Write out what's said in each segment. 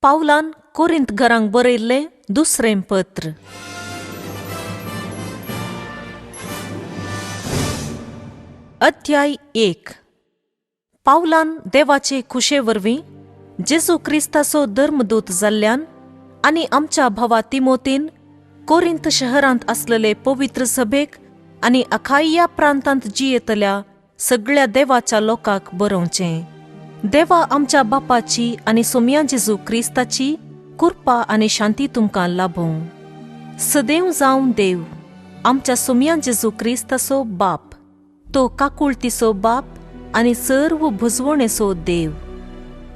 पावलान कोरिंत घरांक बरयल्लें दुसरें पत्र. अध्याय 1. पावलान देवाचे खुशे वरवीं जेजू क्रिस्ताचो धर्मदूत जाल्ल्यान आनी आमच्या भावा तिमोथीन कोरिंत शहरांत आसलेले पवित्र सभेक आनी अखाइया प्रांतांत जियेतल्या सगळ्या देवाच्या लोकांक बरोवचें. देवा आमच्या बापाची आनी सोम्या जेजू क्रिस्ताची कृपा आनी शांती तुमकां लाभो. सदैव जावन देव आमच्या सोम्या जेजू क्रिस्ताचो बाप, तो काकुळतीचो बाप आनी सर्व भुजवणेचो देव.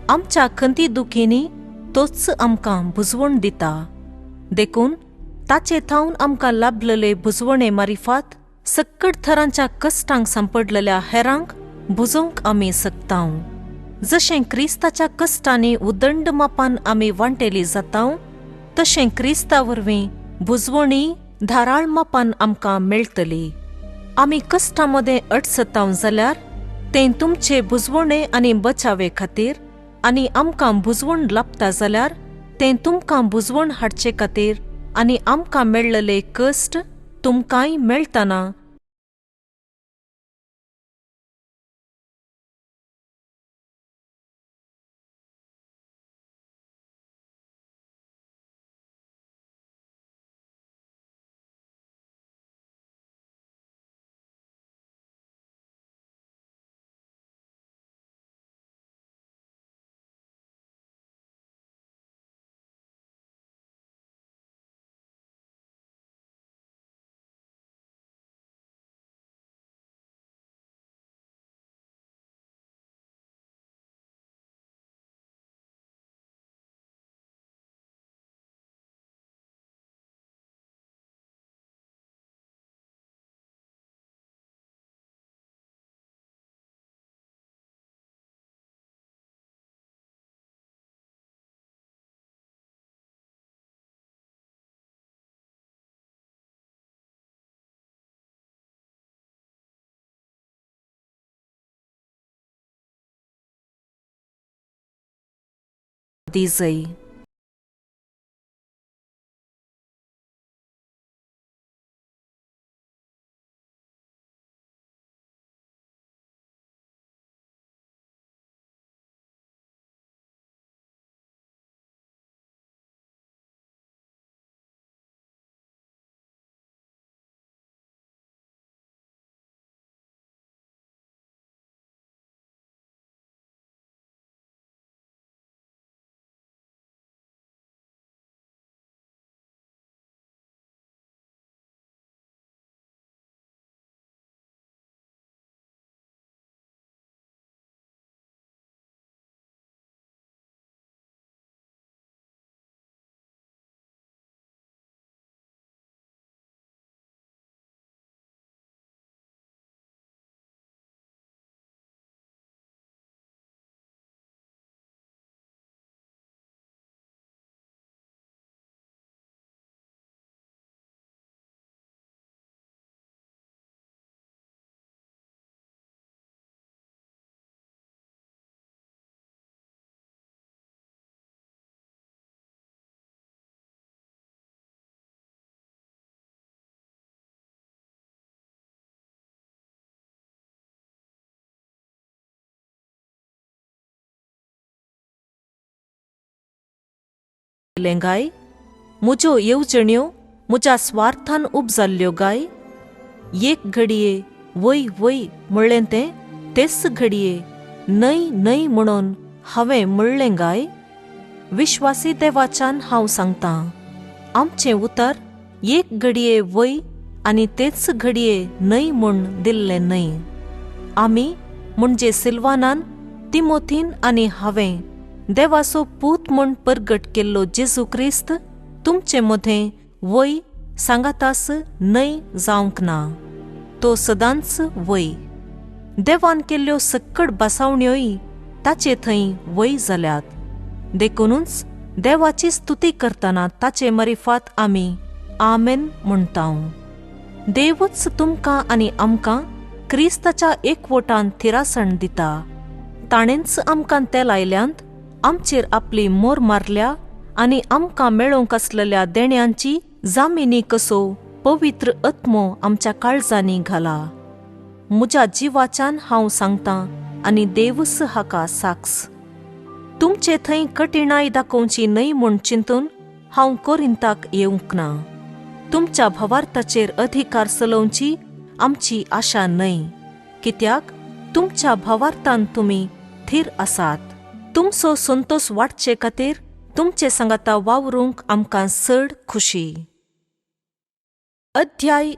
आमच्या खंती दुखींनी तोच आमकां भुजवण दिता. देखून ताचे थावन आमकां लाभलेले भुजवणे मारिफात सक्कड थरांच्या कश्टांक सांपडलेल्या हेरांक भुजोवंक आमी सकतांव. जशें क्रिस्ताच्या कश्टांनी उदंड मापान आमी वांटेली जातांव, तशें क्रिस्ता वरवीं भुजवणी धाराळ मापान आमकां मेळटली. आमी कश्टांमदें अडसतांव जाल्यार तें तुमचे भुजवणे आनी बचावे खातीर, आनी आमकां भुजवण लाभता जाल्यार तें तुमकां भुजवण हाडचे खातीर आनी आमकां मेळ्ळले कश्ट तुमकांय मेळटना दिजय. लेंगाय मुजो येवजण्यो म्हज्या स्वार्थान उपजाल्ल्यो गाय. एक घडये वय वय म्हणलें तेच घडये न्हय न्हय म्हणून हांवें म्हणलें गाय. विश्वासी देवाच्यान हांव सांगतां, आमचें उतर एक घडये वय आनी तेच घडये न्हय म्हूण दिल्लें न्हय. आमी म्हणजे सिल्वानान, तिमोथीन आनी हांवें देवाचो पूत म्हूण परगट केल्लो जेजू क्रिस्त तुमचे मदें वय सांगातास न्हय जावंक ना. तो सदांच वय. देवान केल्ल्यो सक्कड बासावण्योय ताचे थंय वय जाल्यात. देखूनच देवाची स्तुती करतना ताचे मारिफात आमी आमेन म्हणटाव. देवच तुमकां आनी आमकां क्रिस्ताच्या एकवटान थिरासण दिता. ताणेंच आमकां ते लायल्यांत आमचेर आपली मोर मारल्या आनी आमकां मेळोंक आसलेल्या देण्यांची जामिनी कसो पवित्र आत्मो आमच्या काळजांनी घाला. म्हज्या जिवाच्यान हांव सांगतां आनी देवच हाका साक्ष. तुमचे थंय कठिणाई दाखोवची न्हय म्हूण चिंतून हांव कोरिंताक येवंक ना. तुमच्या भावार्थाचेर अधिकार चलोवची आमची आशा न्हय, कित्याक तुमच्या भावार्थान तुमी थीर आसात. तुमचो संतोष वाडचे खातीर तुमचे सांगाता वावरूंक आमकां चड खुशी. अध्याय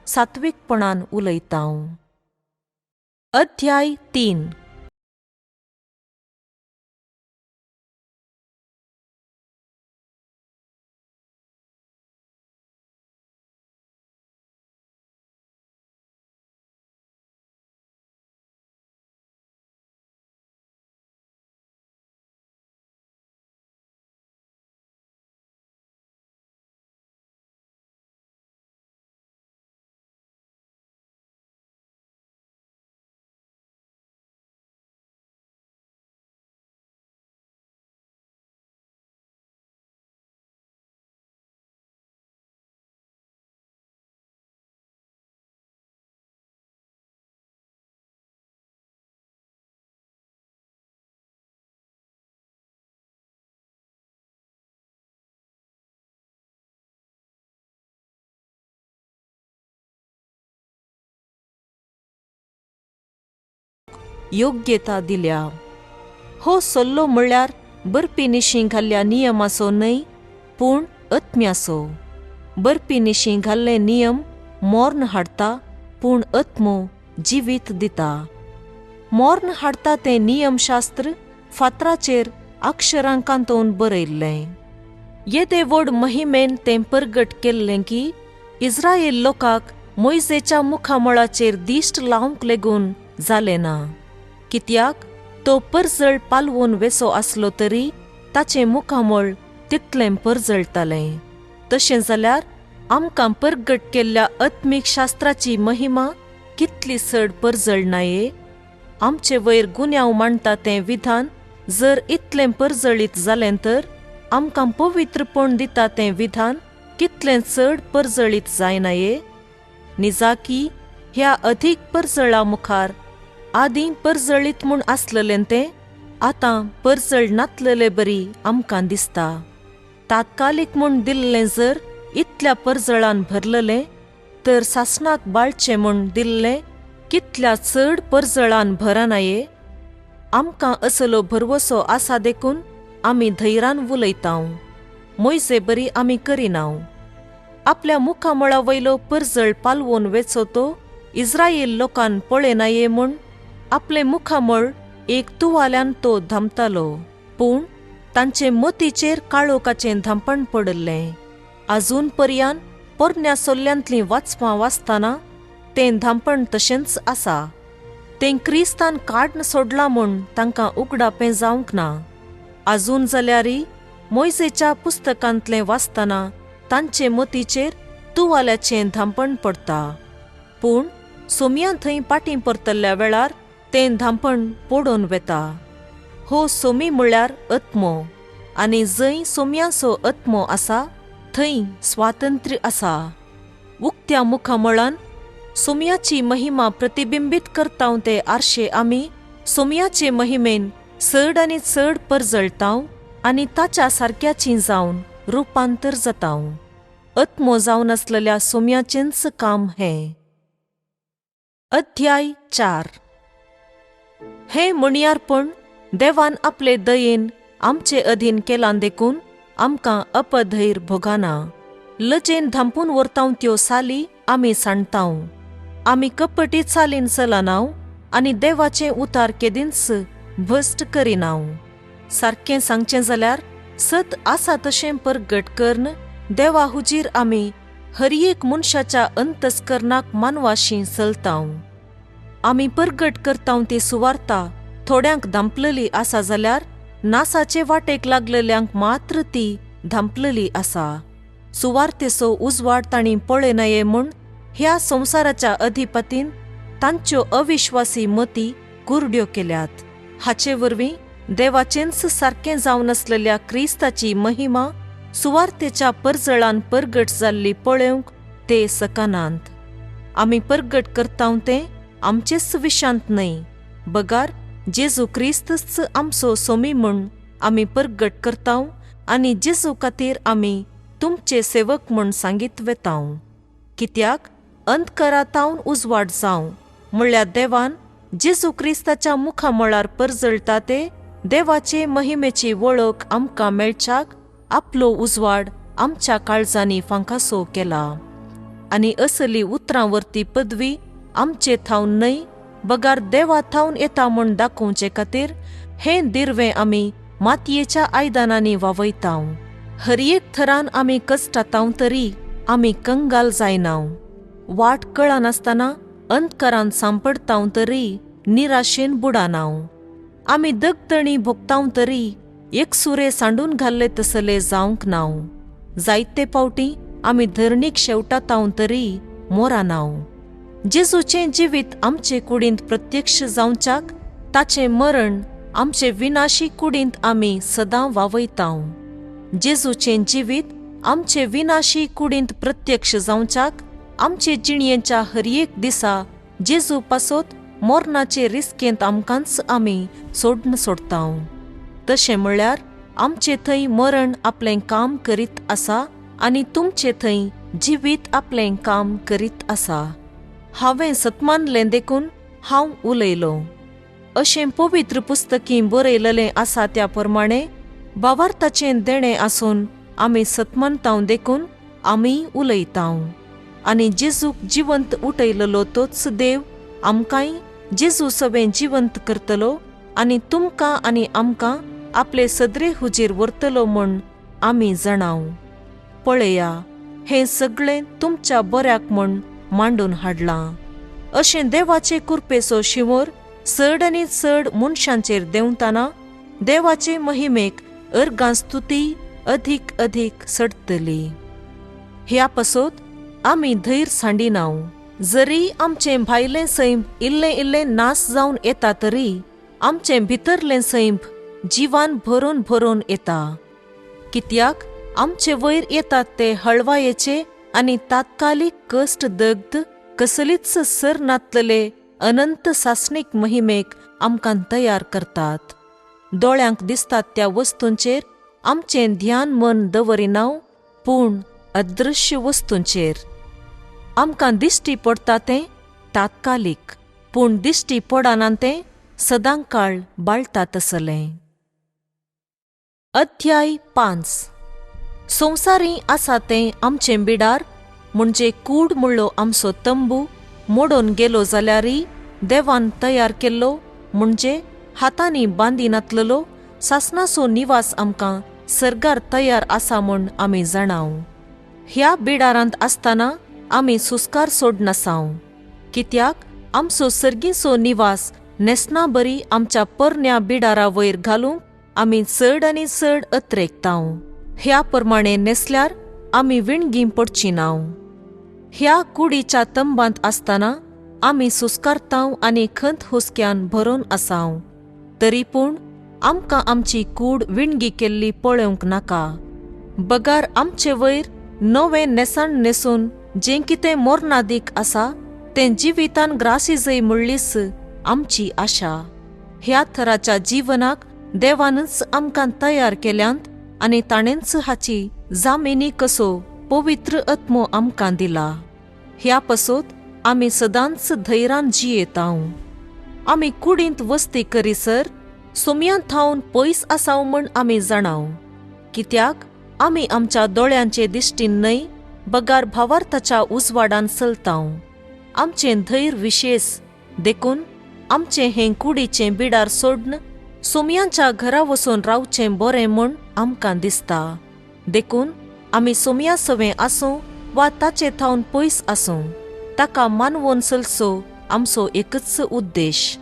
सात्विकपणान उलयतां. अध्याय 3. योग्यता दिल्या. हो सल्लो म्हळ्यार बरपी निशी घाल्ल्या नियमाचो न्हय, पूण आत्म्याचो. बरपी निशी घाल्ले नियम मोर्न हाडटा, पूण आत्मो जिवीत दिता. मोर्न हाडटा तें नियमशास्त्र फातराचेर अक्षरांकांतून बरयल्लें. येदे व्हड महिमेन तें परगट केल्लें की इस्रायेल लोकांक मोइजेच्या मुखामळाचेर दिश्ट लावंक लेगून जालें ना. कित्याक तो परजळ पालवून वेचो आसलो तरी ताचें मुखामळ तितलें परजळतालें. तशें जाल्यार आमकां परगट केल्ल्या आत्मीक शास्त्राची महिमा कितली चड परजळनाये. आमचे वयर गुन्यांव मांडटा तें विधान जर इतलें परजळीत जालें तर आमकां पवित्रपण दिता तें विधान कितलें चड परजळीत जायनाये. निजाकी ह्या अधीक परजळा मुखार आदीं परजळीत म्हूण आसलेलें तें आतां परजळ नातलेलें बरी आमकां दिसता. तात्कालीक म्हूण दिल्लें जर इतल्या परजळान भरलेलें, तर सासणाक बाळचें म्हूण दिल्लें कितल्या चड परजळान भरनाये. आमकां असलो भरवसो आसा देखून आमी धैर्यान उलयतांव. मोइजे बरी आमी करिनाव. आपल्या मुखामळा वयलो परजळ पालवून वेचो तो इस्रायेल लोकान पळयनाये म्हूण आपले मुखामळ एक तुवाल्यान तो धांपतालो, पूण तांचे मतीचेर काळोखाचें धांपण पडल्लें. आजून पर्यान पोरण्या सोल्ल्यांतलीं वाचपां वाचतना तें धांपण तशेंच आसा. तें क्रिस्तान काडन सोडलां म्हूण तांकां उगडापें जावंक ना. आजून जाल्यारय मोइजेच्या पुस्तकांतलें वाचतना तांचे मतीचेर तुवाल्याचें धांपण पडटा, पूण सोमयां थंय पाटीं परतल्ल्या वेळार तें धांपण पडून वेता. हो सोमी म्हळ्यार आत्मो, आनी जंय सोमयांचो आत्मो आसा थंय स्वातंत्र्य आसा. उक्त्या मुखामळान सोमयाची महिमा प्रतिबिंबीत करतांव ते आरशे आमी सोमयाचे महिमेन चड आनी चड परजळतांव आनी ताच्या सारक्याचीं जावन रुपांतर जातांव. आत्मो जावन आसलेल्या सोमयाचेंच काम हें. अध्याय 4. हें म्हणयारपण देवान आपले दयेन आमचे अधीन केलां देखून आमकां अपधैर्य भोगाना. लजेन धांपून व्हरतांव त्यो साली आमी सांडतांव. आमी कपटी चालीन चलनाव आनी देवाचें उतार केदींच भश्ट करिनाव. सारकें सांगचें जाल्यार सत आसा तशें परगट करन देवा हुजीर आमी हर एक मनशाच्या अंतस्करणाक मानवाशी चलतांव. आमी परगट करतांव ती सुवार्ता थोड्यांक धांपलेली आसा जाल्यार नासाचे वाटेक लागलेल्यांक मात्र ती धांपलेली आसा. सुवार्तेचो उजवाड तांणी पळयनाये म्हूण ह्या संवसाराच्या अधिपतीन तांच्यो अविश्वासी मती कुरड्यो केल्यात. हाचे वरवीं देवाचेंच सारकें जावन आसलेल्या क्रिस्ताची महिमा सुवार्तेच्या परजळान परगट जाल्ली पळोवंक ते सकनांत. आमी परगट करतांव तें आमचेच विशांत न्हय, बगार जेजू क्रिस्तच आमचो सोमी म्हूण आमी परगट करतांव आनी जेजू खातीर आमी तुमचे सेवक म्हूण सांगीत वेतांव. कित्याक अंतकरांतावन उजवाड जावं म्हळ्यार देवान जेजू क्रिस्ताच्या मुखामळार परजळटा ते देवाचे महिमेची वळख आमकां मेळच्याक आपलो उजवाड आमच्या काळजांनी फांकासो केला. आनी असली उतरांवरती पदवी आमचे थावन न्हय, बगार देवा थावन येता म्हूण दाखोवचे खातीर हें दिर्वें आमी मातयेच्या आयदनांनी वावयतांव. हर एक थरान आमी कश्टातांव तरी आमी कंगाल जायनाव. वाट कळनासतना अंतकरांत सांपडतांव तरी निराशेन बुडानाव. आमी दगदणी भोगतांव तरी एकसुरे सांडून घाल्ले तसले जावंक नाव. जायते पावटी आमी धरणीक शेवटातांव तरी मोरानाव. जेजूचें जिवीत आमचे कुडींत प्रत्यक्ष जावच्याक ताचें मरण आमचे विनाशी कुडींत आमी सदां वावयतांव. जेजूचें जिवीत आमचे विनाशी कुडींत प्रत्यक्ष जावच्याक आमचे जिणयेच्या हर एक दिसा जेजू पासोत मोरनाचे रिस्केंत आमकांच आमी सोडन सोडतांव. तशें म्हळ्यार आमचे थंय मरण आपलें काम करीत आसा आनी तुमचे थंय जिवीत आपलें काम करीत आसा. हांवें सतमानलें देखून हांव उलयलों. अशें पवित्र पुस्तकी बरयलेलें आसा त्या प्रमाणे भावार्थाचें देणें आसून आमी सतमनतांव देखून आमी उलयतांव आनी जेजूक जिवंत उठयलेलो तोच देव आमकांय जेजू सवें जिवंत करतलो आनी तुमकां आनी आमकां आपले सदरे हुजीर व्हरतलो म्हूण आमी जाणाव. पळया, हें सगळें तुमच्या बऱ्याक म्हूण मांडून हाडलां. अशें देवाचे कृपेचो शिवोर चड आनी चड मनशांचेर देंवतना देवाचे महिमेक अर्गां स्तुती अधीक अधीक सडटली. ह्या पासोत आमी धैर्य सांडिनाव. जरी आमचें भायलें सैम इल्लें इल्लें नास जावन येता तरी आमचें भितरलें सैम जिवान भरून भरून येता. कित्याक आमचे वयर येतात ते हळवायेचे आनी तात्कालिक कश्ट दग्ध कसलीच सर नातलेले अनंत सासणीक महिमेक आमकां तयार करतात. दोळ्यांक दिसतात त्या वस्तूंचेर आमचें ध्यान मन दवरिनाव, पूण अदृश्य वस्तूंचेर. आमकां दिश्टी पडटा तें तात्कालिक, पूण दिश्टी पडना तें सदांकाळ बाळटा तसलें. अध्याय 5. संवसारी आसा तें आमचें बिडार म्हणजे कूड म्हणलो आमचो तंबू मोडून गेलो जाल्यारय देवान तयार केल्लो म्हणजे हातांनी बांदी नातलेलो सासणाचो निवास आमकां सर्गार तयार आसा म्हूण आमी जाणाव. ह्या बिडारांत आसतना आमी सुस्कार सोडनासाव, कित्याक आमचो सर्गीचो निवास नेसना बरी आमच्या परन्या बिडारा वयर घालूंक आमी चड आनी चड अत्रेकताव. ह्या प्रमाणे नेसल्यार आमी विणगी पडची नाव. ह्या कुडीच्या तंबांत आसतना आमी सुस्कारताव आनी खंत हुस्क्यान भरोन आसाव. तरी पूण आमकां आमची कूड विणगी केल्ली पळोवंक नाका. बगार आमचे वयर नवें नेसाण नेसून जें कितें मोरनादीक आसा तें जिवितान ग्रासी जय म्हणलीच आमची आशा. ह्या थराच्या जिवनाक देवानच आमकां तयार केल्यांत आनी ताणेंच हाची जामेनी कसो पवित्र आत्मो आमकां दिला. ह्या पासोत आमी सदांच धैर्यान जियेताव. आमी कुडींत वस्ती करीसर सुमयांत थावन पयस आसाव म्हूण आमी जाणाव, कित्याक आमी आमच्या दोळ्यांचे दिश्टीन न्हय बगार भावार्थाच्या उजवाडान चलताव. आमचें धैर्य विशेष देखून आमचें हें कुडीचें बिडार सोडन सुमयांच्या घरा वचून रावचें बरें म्हूण आमकां दिसता. देखून आमी सुमया सवें आसूं वा ताचे थावन पयस आसूं ताका मानवून चलचो आमचो एकच उद्देश.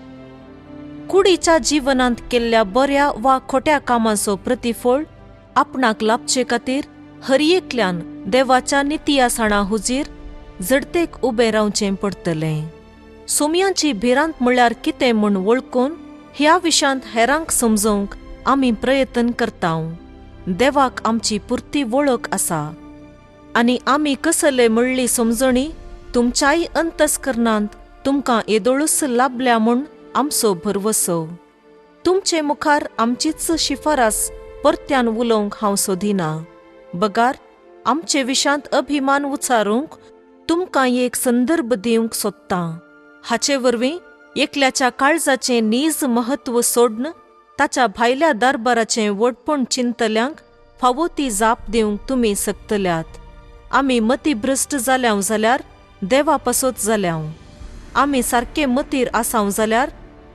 कुडीच्या जिवनांत केल्ल्या बऱ्या वा खोट्या कामाचो प्रतिफळ आपणाक लाभचे खातीर हरयेकल्यान देवाच्या नितियासणा हुजीर जडतेक उबें रावचें पडटलें. सुमयांची भिरांत म्हळ्यार कितें म्हूण वळखून ह्या विशांत हेरांक समजोवंक आमी प्रयत्न करताव. देवाक आमची पुर्ती वळख आसा आनी आमी कसले म्हणली समजणी तुमच्याय अंतस्करणांत तुमकां येदोळूच लाभल्या म्हूण आमचो भरवसो. तुमचे मुखार आमचीच शिफारस परत्यान उलोवंक हांव सोदिना. बगार आमचे विशांत अभिमान उचारूंक तुमकां एक संदर्भ दिवंक सोदतां. हाचे वरवीं एकल्याच्या काळजाचें नीज महत्व सोडन ताच्या भायल्या दरबाराचें वडपण चिंतल्यांक फावो ती जाप दिवंक तुमी सकतल्यात. आमी मतीभ्रश्ट जाल्याव जाल्यार देवा पासोत जाल्याव. आमी सारके मतीर आसाव जाल्यार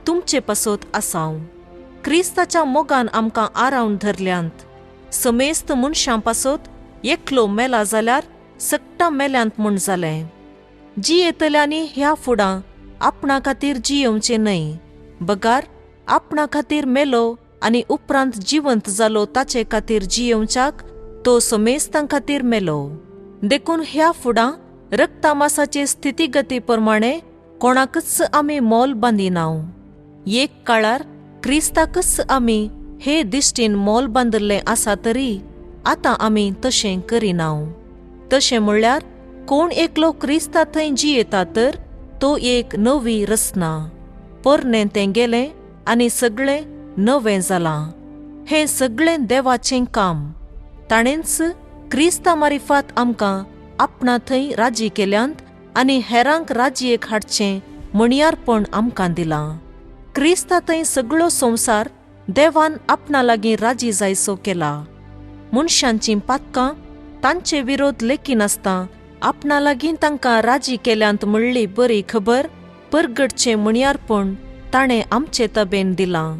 तुमचे पासोत आसाव. क्रिस्ताच्या मोगान आमकां आरावन धरल्यांत. समेस्त मनशां पासोत एकलो मेला जाल्यार सक्ता मेल्यांत म्हूण जालें. जियेतल्यांनी ह्या फुडां आपणा खातीर जियोवचें न्हय, बगार आपणा खातीर मेलो आनी उपरांत जिवंत जालो ताचे खातीर जियोवच्याक तो समेस्तां खातीर मेलो. देखून ह्या फुडां रक्तामासाचे स्थितीगती प्रमाणे कोणाकच आमी मोल बांदिनाव. एक काळार क्रिस्ताकच आमी हे दिश्टीन मोल बांदल्लें आसा तरी आतां आमी तशें करिनाव. तशें म्हणल्यार कोण एकलो क्रिस्ता थंय जियेता तर तो एक नवी रचना. पोरनें तें गेलें आनी सगळें नवें जालां. हें सगळें देवाचें काम. ताणेंच क्रिस्ता मारिफात आमकां आपणा थंय राजी केल्यांत आनी हेरांक राजयेक हाडचें म्हणयारपण आमकां दिलां. क्रिस्तांतय सगळो संसार देवान आपणा लागीं राजी जायसो केला. मनशांची पातकां तांचे विरोध लेकी नासता आपणा लागीं तांकां राजी केल्यांत म्हणली बरी खबर परगटचें म्हणयारपण ताणें आमचे तबेन दिलां.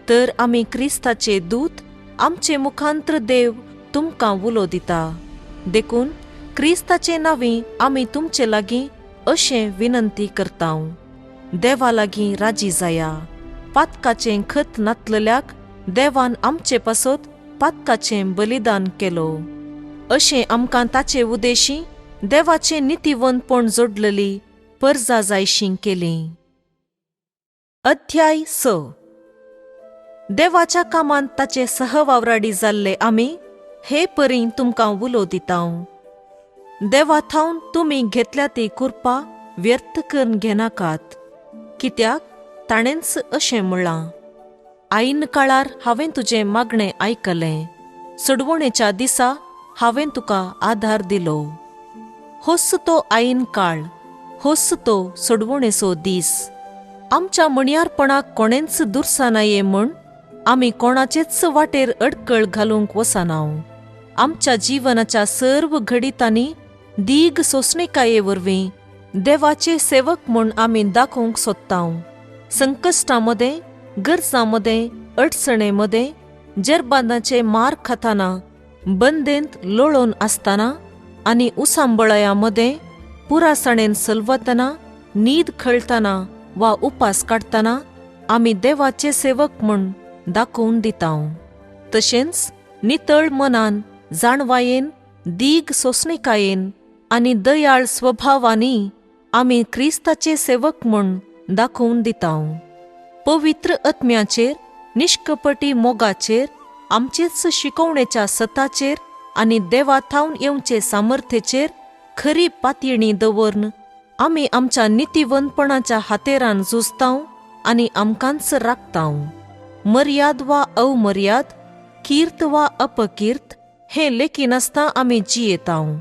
तर आमी क्रिस्ताचे दूत आमचे मुखांत्र देव तुमकां उलो दिता. देखून क्रिस्ताचे नांवी आमी तुमचे लागीं अशें विनंती करतांव, देवा लागीं राजी जाया. पातकाचें खत नातलल्याक देवान आमचे पासत पातकाचें बलिदान केलो. अशें आमकां ताचे उदेशी देवाचें नितीवंतपण जोडलेली परजा जायशीं केलीं. अध्याय 6. देवाच्या कामांत ताचे सहवावराडी जाल्ले आमी हे परी तुमकां उलो दितांव. देवा थावन तुमी घेतल्या ती कुरपा व्यर्थ करून घेनाकात, कित्याक ताणेंच अशें म्हणलां, आईन काळार हांवें तुजें मागणें आयकलें, सडवणेच्या दिसा हांवें तुका आधार दिलो. होस्स तो आईन काळ, होस्स तो सडवणेचो दीस. आमच्या म्हणयारपणाक कोणेंच दुरसानाये म्हूण आमी कोणाचेच वाटेर अडकळ घालूंक वसनांव. आमच्या जिवनाच्या सर्व घडितांनी दीग सोंसणेकाये वरवीं देवाचे सेवक म्हूण आमी दाखोवंक सोदतांव. संकश्टांमदे, गरजांमदे, अडचणेमदे, जेरबादाचे मार खाताना, बंदेंत लोळोन आसतना आनी उसांबळयामदे पुरासणेन सलवतना, न्हीद खळतना वा उपास काडटना आमी देवाचे सेवक म्हूण दाखोवन दितांव. तशेंच नितळ मनान, जाणवायेन, दीग सोंसणेकायेन आनी दयाळ स्वभावानी आमी क्रिस्ताचे सेवक म्हूण दाखोवन दितांव. पवित्र आत्म्याचेर, निश्कपटी मोगाचेर, आमचेच शिकवणेच्या सताचेर आनी देवा थावन येवचे सामर्थ्येचेर खरी पातयणी दवरन आमी आमच्या नितीवंतपणाच्या हातेरान झुजतांव आनी आमकांच राखतांव. मर्याद वा अवमर्याद, कीर्त वा अपकीर्त हें लेखी नासता आमी जियेतांव.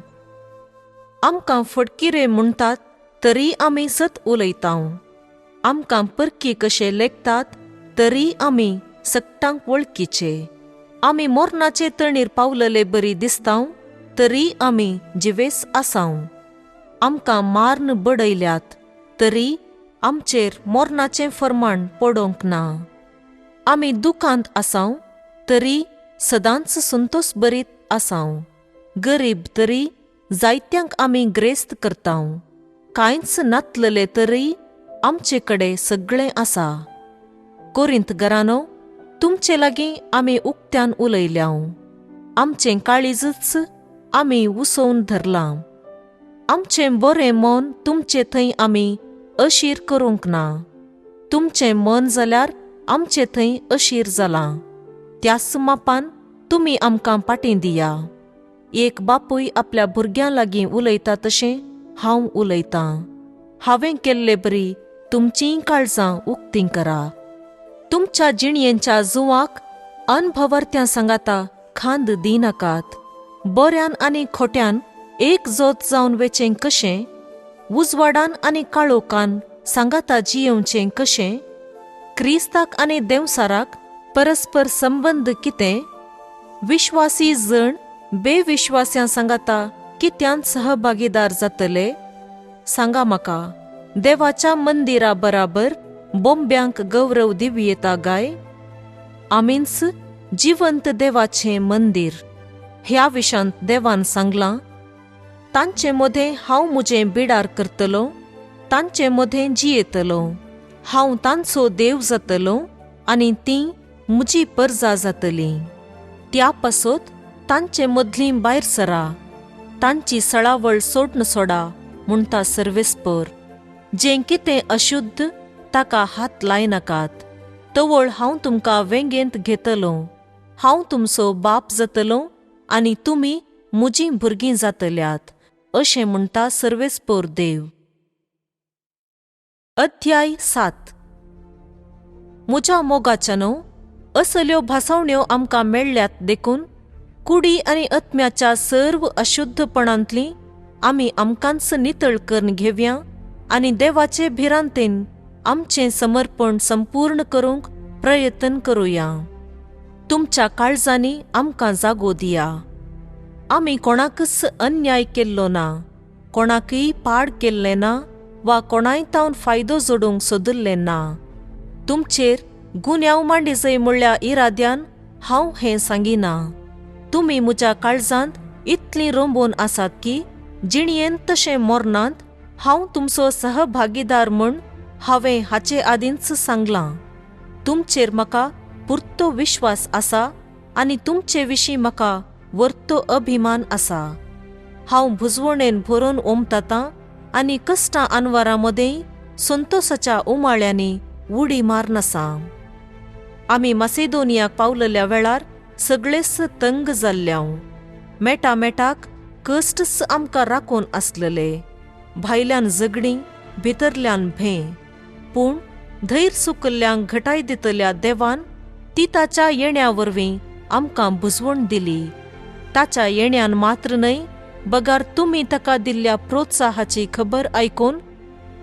आमकां फटकिरे म्हणटात तरी आमी सत उलयतांव. आमकां परकी कशे लेखतात तरी आमी सक्तांक वळखीचे. आमी मोर्नाचे तणीर पावलले बरी दिसतांव तरी आमी जिवेस आसांव. आमकां मारन बडयल्यात तरी आमचेर मोर्नाचें फर्माण पडोंक ना. आमी दुखांत आसांव तरी सदांच संतोष बरीत आसांव. गरीब तरी जायत्यांक आमी ग्रेस्त करतांव. कांयच नातलले तरी आमचे कडे सगळें आसा. कोरिंथ घरानो, तुमचे लागीं आमी उक्त्यान उलयल्याव. आमचें काळीजच आमी उसोवन धरलां. आमचें बरें मन तुमचे थंय आमी अशीर करूंक ना. तुमचें मन जाल्यार आमचे थंय अशीर जालां. त्याच मापान तुमी आमकां पाटी दिया. एक बापूय आपल्या भुरग्यां लागीं उलयता तशें हांव उलयतां. हांवें केल्ले बरी तुमचीं काळजां उक्तीं करा. तुमच्या जिणयेच्या जुवाक अनभवर्त्यां सांगाता खांद दिनाकात. बऱ्यान आनी खोट्यान एक जोत जावन वेचें कशें, उजवाडान आनी काळोखान सांगाता जियेवचें कशें. क्रिस्ताक आनी देवसाराक परस्पर संबंद कितें. विश्वासी जण बेविश्वास्यां सांगाता कित्यान सहभागीदार जातले. सांगा म्हाका, देवाच्या मंदिरा बराबर बोंब्यांक गौरव दिवयेता गाय. आमींच जिवंत देवाचें मंदिर. ह्या विशांत देवान सांगलां, तांचे मदें हांव म्हजें बिडार करतलों, तांचे मदें जियेतलों. हांव तांचो देव जातलों आनी तीं म्हजी परजा जातलीं. त्या पासत तांचे मदलीं भायर सरा. तांची सळावळ सोडन सोडा म्हणटा सर्वेस्पर. जें कितें अशुद्ध ताका हात लायनाकात. तवळ हांव तुमकां वेंगेंत घेतलों. हांव तुमचो बाप जातलों आनी तुमी म्हजीं भुरगीं जातल्यात, अशें म्हणटा सर्वेस्पर देव. अध्याय 7. म्हज्या मोगाच्यानो, असल्यो भासावण्यो आमकां मेळ्ळ्यात देखून कुडी आनी आत्म्याच्या सर्व अशुद्धपणांतलीं आमी आमकांच नितळ करून घेवया आनी देवाचे भिरांतेन आमचें समर्पण संपूर्ण करूंक प्रयत्न करुया. तुमच्या काळजांनी आमकां जागो दिया. आमी कोणाकच अन्याय केल्लो ना, कोणाकय पाड केल्लें ना वा कोणाय तावन फायदो जोडूंक सोदुल्लें ना. तुमचेर गुन्यांव मांडी जय म्हणल्या इराद्यान हांव हें सांगिना. तुमी म्हज्या काळजांत इतलीं रोंबून आसात की जिणयेन तशें मरणांत हांव तुमचो सहभागीदार म्हूण हांवें हाचे आदींच सांगलां. तुमचेर म्हाका पुर्तो विश्वास आसा आनी तुमचे विशीं म्हाका वर्तो अभिमान आसा. हांव भुजवणेन भरून ओमतातां आनी कश्टां आनवारां मदें संतोसाच्या उमाळ्यांनी उडी मारनासा. आमी मासेदोनियाक पावलेल्या वेळार सगळेच तंग जाल्ल्याव. मेटाक कश्टच आमकां राखून आसलेले. भायल्यान झगडीं, भितरल्यान भें. पूण धैर्य सुकल्ल्यांक घटाय दितल्या देवान तिताच्या येण्या वरवीं आमकां भुजवण दिली. ताच्या येण्यान मात्र न्हय, बगार तुमी ताका दिल्ल्या प्रोत्साहाची खबर आयकून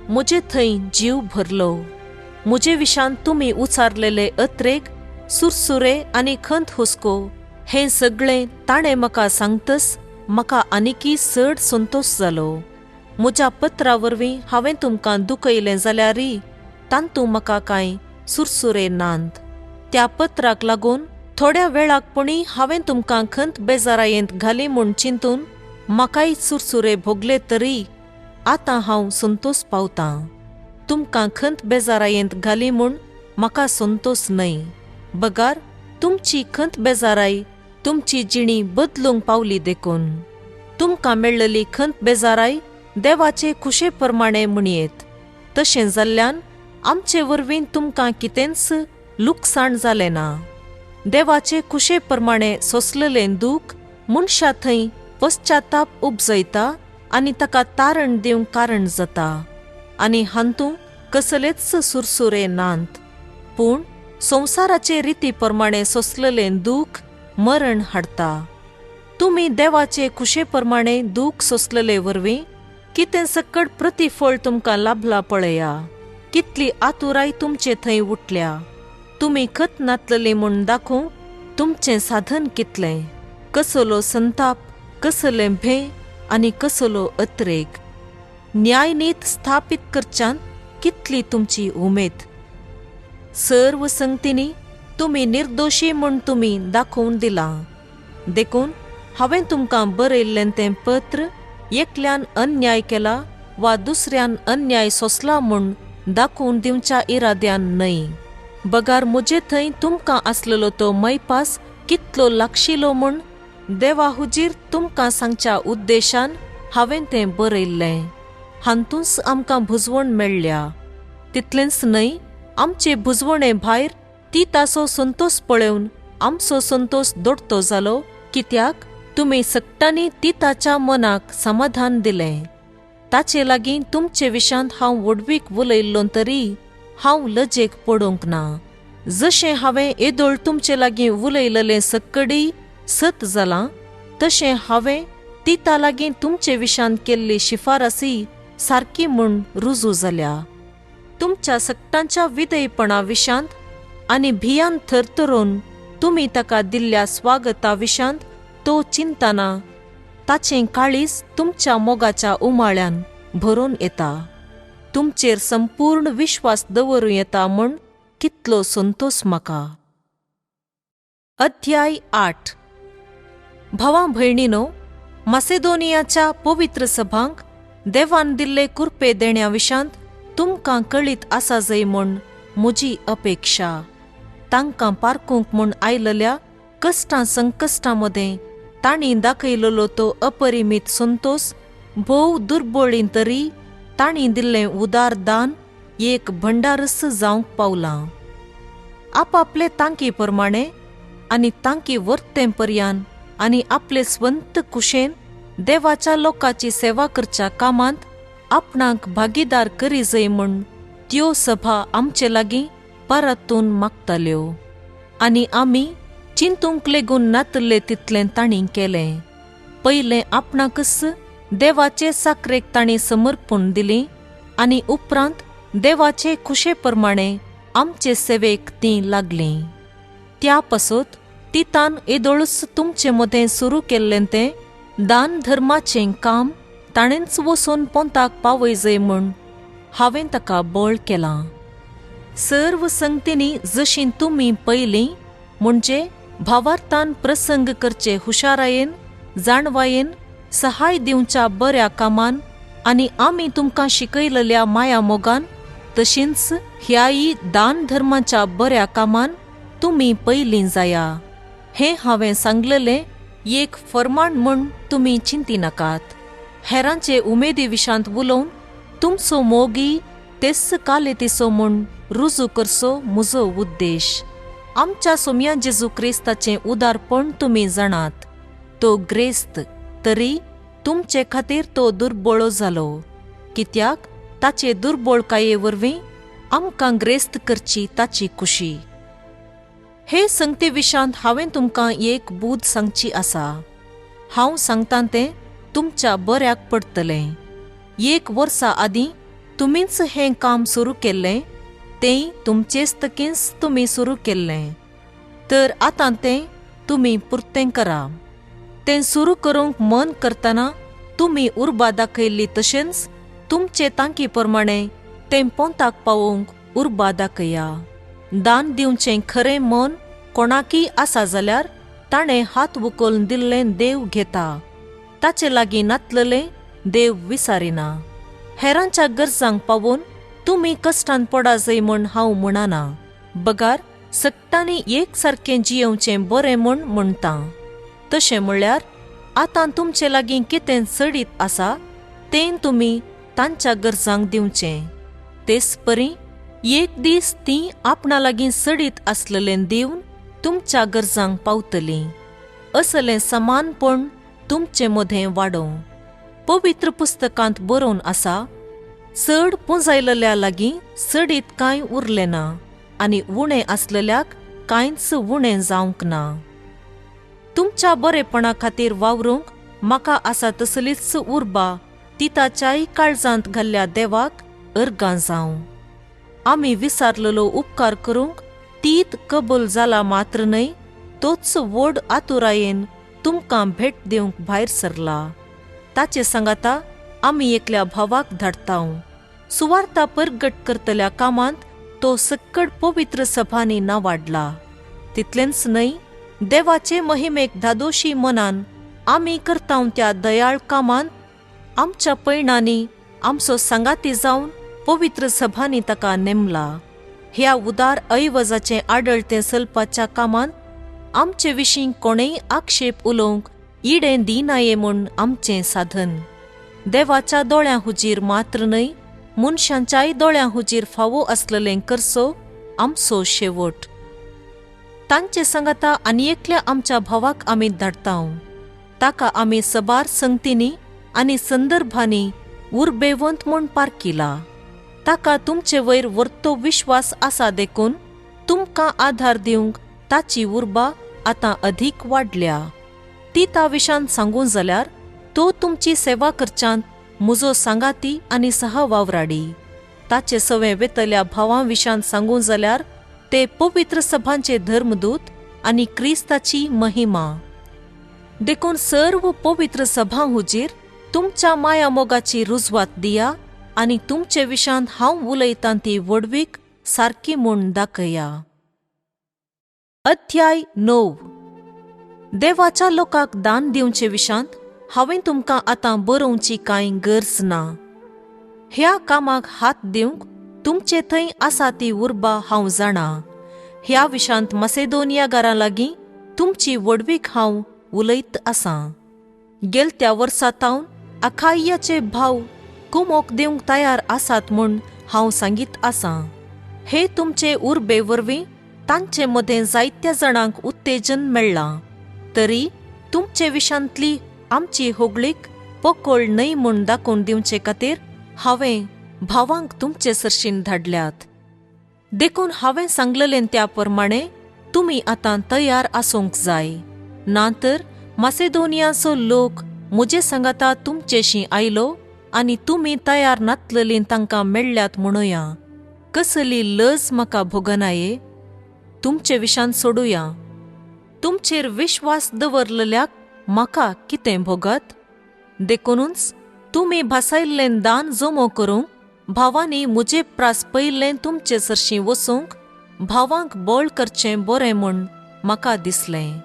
म्हजे थंय जीव भरलो. म्हजे विशान तुमी उचारलेले अत्रेक, सुरसुरे आनी खंत हुस्को हें सगळें ताणें म्हाका सांगतस म्हाका आनिकी चड संतोश जालो. म्हज्या पत्रा वरवीं हांवें तुमकां दुखयलें जाल्यारय तांतूं म्हाका कांय सुरसुरे नांत. त्या पत्राक लागून थोड्या वेळाकपणी हांवें तुमकां खंत बेजारायेंत घाली म्हूण चिंतून म्हाकाय सुरसुरे भोगले तरी आतां हांव संतोश पावतां. तुमकां खंत बेजारायेंत घाली म्हूण म्हाका संतोश न्हय, बगार तुमची खंत बेजाराय तुमची जिणी बदलूंक पावली देखून. तुमकां मेळ्ळली खंत बेजाराय देवाचे खुशे प्रमाणे म्हणयेत. तशें जाल्ल्यान आमचे वरवीं तुमकां कितेंच लुकसाण जालें ना. देवाचे खुशे प्रमाणे सोंसलेलें दूख मनशा थंय पश्चाताप उपजयता आनी ताका तारण दिवंक कारण जाता. आनी हांतूं कसलेच सुरसुरे नांत. पूण संवसाराचे रिती प्रमाणे सोंसलेलें दूख मरण हाडटा. तुमी देवाचे खुशे प्रमाणे दूख सोंसलेले वरवीं कितें सकट प्रतिफळ तुमकां लाभला पळया. कितली आतुराय तुमचे थंय उठल्या. तुमी खत नातलेली म्हूण दाखोवंक तुमचें साधन कितलें. कसलो संताप, कसलें भें आनी कसलो अत्रेक. न्यायनीत स्थापीत करच्यांत कितली तुमची उमेद. सर्व संगतींनी तुमी निर्दोशी म्हूण तुमी दाखोवन दिलां. देखून हांवें तुमकां बरयल्लें तें पत्र एकल्यान अन्याय केला वा दुसऱ्यान अन्याय सोंसला म्हूण दाखोवन दिवच्या इराद्यान न्हय, बगार म्हजे थंय तुमकां आसलेलो तो मैपास कितलो लागशिलो म्हूण देवा हुजीर तुमकां सांगच्या उद्देशान हांवें तें बरयल्लें. हांतूंच आमकां भुजवण मेळ्ळ्या. तितलेंच न्हय, आमचे भुजवणे भायर ती ताचो संतोश पळोवन आमचो संतोष दोडतो जालो, कित्याक तुमी सक्टांनी ती ताच्या मनाक समाधान दिलें. ताचे लागीं तुमचे विशांत हांव वडवीक उलयल्लों तरी हांव लजेक पडूंक ना. जशें हांवें येदोळ तुमचे लागीं उलयलेलें सक्कडी सत जालां, तशें हांवें तिता लागीं तुमचे विशांत केल्ली शिफारसी सारकी म्हूण रुजू जाल्या. तुमच्या सक्टांच्या विधेयपणा विशांत आनी भियान थरथरोन तुमी ताका दिल्ल्या स्वागता विशांत तो चिंतना ताचें काळीज तुमच्या मोगाच्या उमाळ्यान भरून येता. तुमचेर संपूर्ण विश्वास दवरूं येता म्हूण कितलो संतोष म्हाका. अध्याय 8. भावां भयणीनो, मासेदोनियाच्या पवित्र सभांक देवान दिल्ले कुरपे देण्या विशांत तुमकां कळीत आसा जय म्हूण म्हजी अपेक्षा. तांकां पारखूंक म्हूण आयलेल्या कश्टां संकश्टां मदें तांणी दाखयलेलो तो अपरिमीत संतोष भोव दुर्बळीं तरी तांणी दिल्लें उदार दान एक भंडारस जावंक पावलां. आपापले तांकी प्रमाणे आनी तांकी वर्तें पर्यान आनी आपले स्वंत कुशेन देवाच्या लोकाची सेवा करच्या कामांत आपणाक भागीदार करी जय म्हूण त्यो सभा आमचे लागीं परतून मागताल्यो. आनी आमी चिंतूंक लेगून नातल्ले तितलें तांणी केलें. पयलें आपणाकच देवाचे साकरेक तांणी समर्पण दिलीं आनी उपरांत देवाचे खुशेप्रमाणे आमचे सेवेक ती लागली. त्या पासोत तितान येदोळूच तुमचे मदें सुरू केल्लें तें दान धर्माचें काम ताणेंच वचून पोंताक पावय म्हूण हांवें ताका बोळ केलां. सर्व संगतींनी जशीं तुमी पयलीं म्हणजे भावार्थान प्रसंग करचे हुशारायेन, जाणवायेन, सहाय दिवच्या बऱ्या कामान आनी आमी तुमकां शिकयलेल्या माया मोगान, तशींच ह्याय दान धर्माच्या बऱ्या कामान तुमी पयलीं जाया. हें हांवें सांगलेलें एक फर्माण म्हूण तुमी चिंती नाकात. हेरांचे उमेदी विशांत उलोवन तुमचो मोगी तेच कालेतीचो म्हूण रुजू करचो म्हजो उद्देश. आमच्या सोम्या जेजू क्रिस्ताचें उदारपण तुमी जाणात. तो ग्रेस्त तरी तुमचे खातीर तो दुर्बळो जालो, कित्याक ताचे दुर्बळकाये वरवीं आमकां ग्रेस्त करची ताची खुशी. हे संगते विशांत हांवें तुमकां एक बूद सांगची आसा. हांव सांगतां तें तुमच्या बऱ्याक पडटलें. 1 वर्सा आदीं तुमीच हें काम सुरू केल्लें, तें तुमचेच तकींच तुमी सुरू केल्लें. तर आतां तें तुमी पुर्तें करा. तें सुरू करूंक मन करतना तुमी उर्बा दाखयल्ली तशेंच तुमचे तांकी प्रमाणें तें पोंताक पावोवंक उर्बा दाखया. दान दिवचें खरें मन कोणाकीय आसा जाल्यार ताणें हात उखलून दिल्लें देव घेता. ताचे लागीं नातललें देव विसारिना. हेरांच्या गरजांक पावून तुमी कश्टान पडा जय म्हूण हांव म्हणना. बगार सक्तांनी एक सारकें जियेवचें बरें म्हूण म्हणटां. तशें म्हणल्यार आतां तुमचे लागीं कितें चडीत आसा तें तुमी तांच्या गरजांक दिवचें. तेच परी एक दीस तीं आपणा लागीं चडीत आसलेलें दिवन तुमच्या गरजांक पावतलीं. असलें समानपण तुमचे मदें वाडो. पवित्र पुस्तकांत बरोवन आसा, चड पुंजायलेल्या लागीं चडीत कांय उरलें ना आनी उणें आसलेल्याक कांयच उणें जावंक ना. तुमच्या बरेपणा खातीर वावरूंक म्हाका आसा तसलीच उर्बा तिताच्याय काळजांत घाल्ल्या देवाक अर्गां जावं. आमी विसारलेलो उपकार करूंक तीत कबूल जाला मात्र न्हय, तोच व्हड आतुरायेन तुमकां भेट दिवंक भायर सरला. ताचे सांगाता आमी एकल्या भावाक धाडटाव. सुवार्ता परगट करतल्या कामांत तो सक्कड पवित्र सभांनी ना वाडला. तितलेंच न्हय, देवाचे महिमेक धादोशी मनान आमी करताव त्या दयाळ कामांत आमच्या पैणांनी आमचो सांगाती जावन पवित्र सभांनी ताका नेमला. ह्या उदार ऐवजाचे आडळते सलपाच्या कामांत आमचे विशीं कोणेय आक्षेप उलोवंक इडें दिनाये म्हूण आमचें साधन. देवाच्या दोळ्यां हुजीर मात्र न्हय, मनशांच्याय दोळ्यां हुजीर फावो आसलेलें करचो आमचो शेवट. तांचे सांगाता आनी एकल्या आमच्या भावाक आमी धाडटाव. ताका आमी सबार संगतींनी आनी संदर्भांनी उर्बेवंत म्हूण पारकिला. ताका तुमचे वयर वर्तो विश्वास आसा देखून तुमकां आधार दिवंक ताची उर्बा आतां अधीक वाडल्या. ती ता विशांत सांगूं जाल्यार तो तुमची सेवा करच्यांत म्हजो सांगाती आनी सहवावराडी. ताचे सवें वेतल्या भावां विशांत सांगूं जाल्यार ते पवित्र सभांचे धर्मदूत आनी क्रिस्ताची महिमा. देखून सर्व पवित्र सभां हुजीर तुमच्या माया मोगाची रुजवात दिया आनी तुमचे विशांत हांव उलयतां ती वडवीक सारकी म्हूण दाखया. अध्याय 9. देवाच्या लोकांक दान दिवचे विशांत हांवें तुमकां आतां बरोवची कांय गरज ना. ह्या कामाक हात दिवंक तुमचे थंय आसा ती उर्बा हांव जाणा. ह्या विशांत मासेदोनियागारां लागीं तुमची वडवीक हांव उलयत आसां. गेलत्या वर्सातावन अखाय्याचे भाव कुमोक दिवंक तयार आसात म्हूण हांव सांगीत आसां. हे तुमचे उर्बे वरवीं तांचे मदें जायत्या जाणांक उत्तेजन मेळ्ळां. तरी तुमचे विशांतली आमची होगळीक पोकळ न्हय म्हूण दाखोवन दिवचे खातीर हांवें भावांक तुमचे सरशीन धाडल्यात. देखून हांवें सांगलेलें त्या प्रमाणें तुमी आतां तयार आसूंक जाय. नातर मासेदोनियाचो लोक म्हजे सांगाता तुमचेशीं आयलो आनी तुमी तयार नातललीं तांकां मेळ्ळ्यात म्हणुया. कसली लज म्हाका भोगनाये. तुमचे विशान सोडूया. तुमचेर विश्वास दवरलेल्याक म्हाका कितें भोगत. देखूनच तुमी भासायल्लें दान जमो करूंक भावांनी मुजे प्रास पयल्लें तुमचे सरशीं वसूंक भावांक बोळ करचें बरें म्हूण म्हाका दिसलें.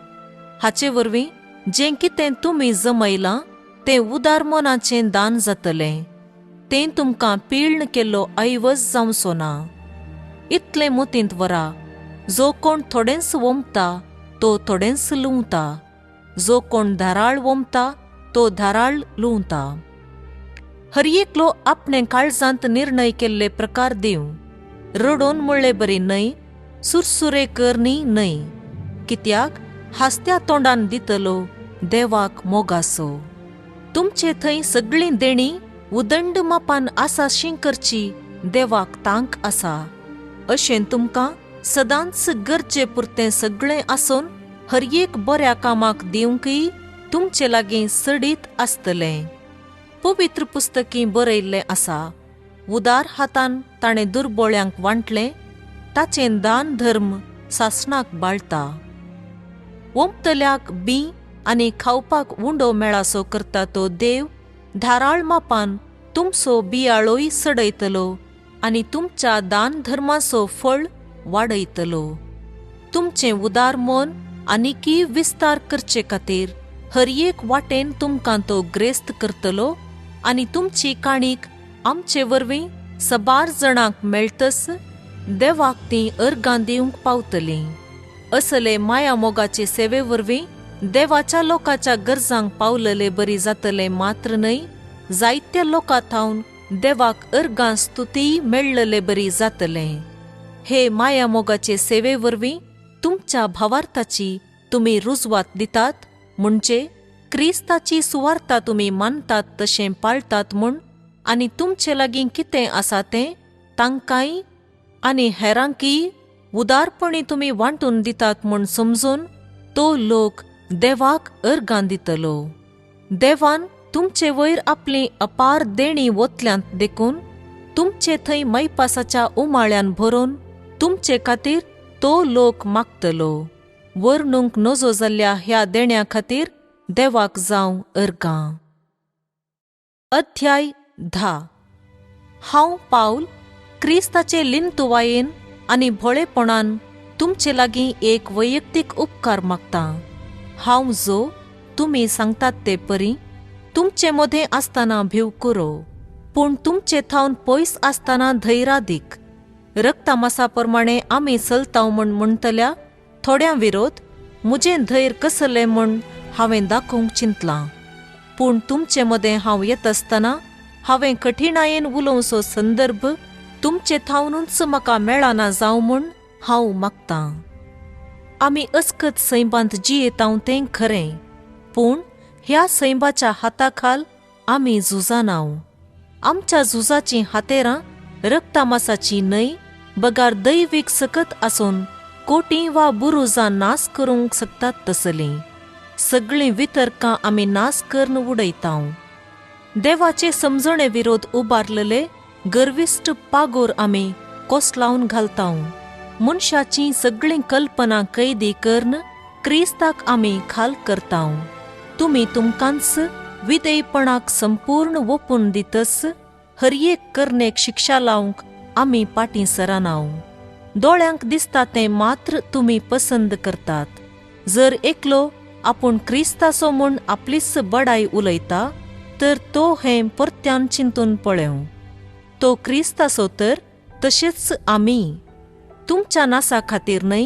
हाचे वरवीं जें कितें तुमी जमयलां तें उदार मोनाचें दान जातलें. तें तुमकां पिळण केल्लो ऐवज जावचो ना. इतलें मोतींत वरा. जो कोण थोडेंच वोमता तो थोडेंच लुंवता. जो कोण धाराळ वोमता तो धाराळ लुंवता. हर एकलो आपणे काळजांत निर्णय केल्ले प्रकार दिवं. रडोन म्हणले बरी न्हय, सुरसुरे करनी न्हय. कित्याक हास्त्या तोंडान दितलो देवाक मोगासो. तुमचे थंय सगळीं देणी उदंड मापान आसाशीं करची देवाक तांक आसा. अशें तुमकां सदांच गरजे पुरतें सगळें आसून हर एक बऱ्या कामाक दिवंकय तुमचे लागीं सडीत आसतलें. पवित्र पुस्तकी बरयल्लें आसा, उदार हातान ताणें दुर्बळ्यांक वांटलें, ताचें दान धर्म सासणाक बाळटा. वोमतल्याक बी आनी खावपाक उंडो मेळासो करता तो देव धाराळ मापान तुमचो बियाळोय सडयतलो आनी तुमच्या दान धर्माचो फळ वाडयतलो. तुमचें उदार मन आनीकी विस्तार करचे खातीर हर एक वाटेन तुमकां तो ग्रेस्त करतलो आनी तुमची काणीक आमचे वरवीं सबार जाणांक मेळटस देवाक ती अर्गां दिवंक पावतलीं. असले माया मोगाचे सेवे वरवीं देवाच्या लोकाच्या गरजांक पावलले बरी जातले मात्र न्हय, जायत्या लोकां थावन देवाक अर्गां स्तुतीय मेळ्ळले बरी जातलें. हे माया मोगाचे सेवे वरवीं तुमच्या भावार्थाची तुमी रुजवात दितात, म्हणजे क्रिस्ताची सुवार्ता तुमी मानतात तशें पाळटात म्हूण, आनी तुमचे लागीं कितें आसा तें तांकांय आनी हेरांकीय उदारपणी तुमी वांटून दितात म्हूण समजून तो लोक देवाक अर्गां दितलो. देवान तुमचे वयर आपली अपार देणी वतल्यांत देखून तुमचे थंय मैपासाच्या उमाळ्यान भरोवन तुमचे खातीर तो लोक मागतलो. वर्णूंक नजो जाल्ल्या ह्या देण्या खातीर देवाक जावं अर्गां. अध्याय 10. हांव पावल क्रिस्ताचे लिंतुवायेन आनी भोळेपणान तुमचे लागीं एक वैयक्तीक उपकार मागतां. हांव जो तुमी सांगतात ते परी तुमचे मदें आसतना भिवकुरो, पूण तुमचे थावन पयस आसतना धैर्यादीक. रक्तामासा प्रमाणे आमी चलतांव म्हूण म्हणटल्या थोड्यां विरोध म्हजें धैर्य कसलें म्हूण हांवें दाखोवंक चिंतलां. पूण तुमचे मदें हांव येत आसतना हांवें कठिणायेन उलोवचो संदर्भ तुमचे थावनूच म्हाका मेळना जावं म्हूण हांव मागतां. आमी अस्कत सैबांत जियेतांव तें खरें, पूण ह्या सैबाच्या हाताखाल आमी झुजानाव. आमच्या झुजाचीं हातेरां रक्तामासाची न्हय, बगार दैवीक सकत आसून कोटी वा बुरुजां नास करूंक शकतात तसलीं. सगळीं वितर्कां आमी नास करून उडयतांव. देवाचे समजणे विरोध उबारलेले गर्विश्ट पागोर आमी कोसलावन घालतांव. मनशाची सगळीं कल्पना कैदी करून क्रिस्ताक आमी खाल करतांव. तुमी तुमकांच विधेयपणाक संपूर्ण ओपून दितस हर एक करनेक शिक्षा लावंक आमी पाटी सरानाव. दोळ्यांक दिसता तें मात्र तुमी पसंद करतात. जर एकलो आपूण क्रिस्ताचो म्हूण आपलीच बडाय उलयता तर तो हें परत्यान चिंतून पळेव. तो क्रिस्ताचो तर तशेंच आमी. तुमच्या नासा खातीर न्हय,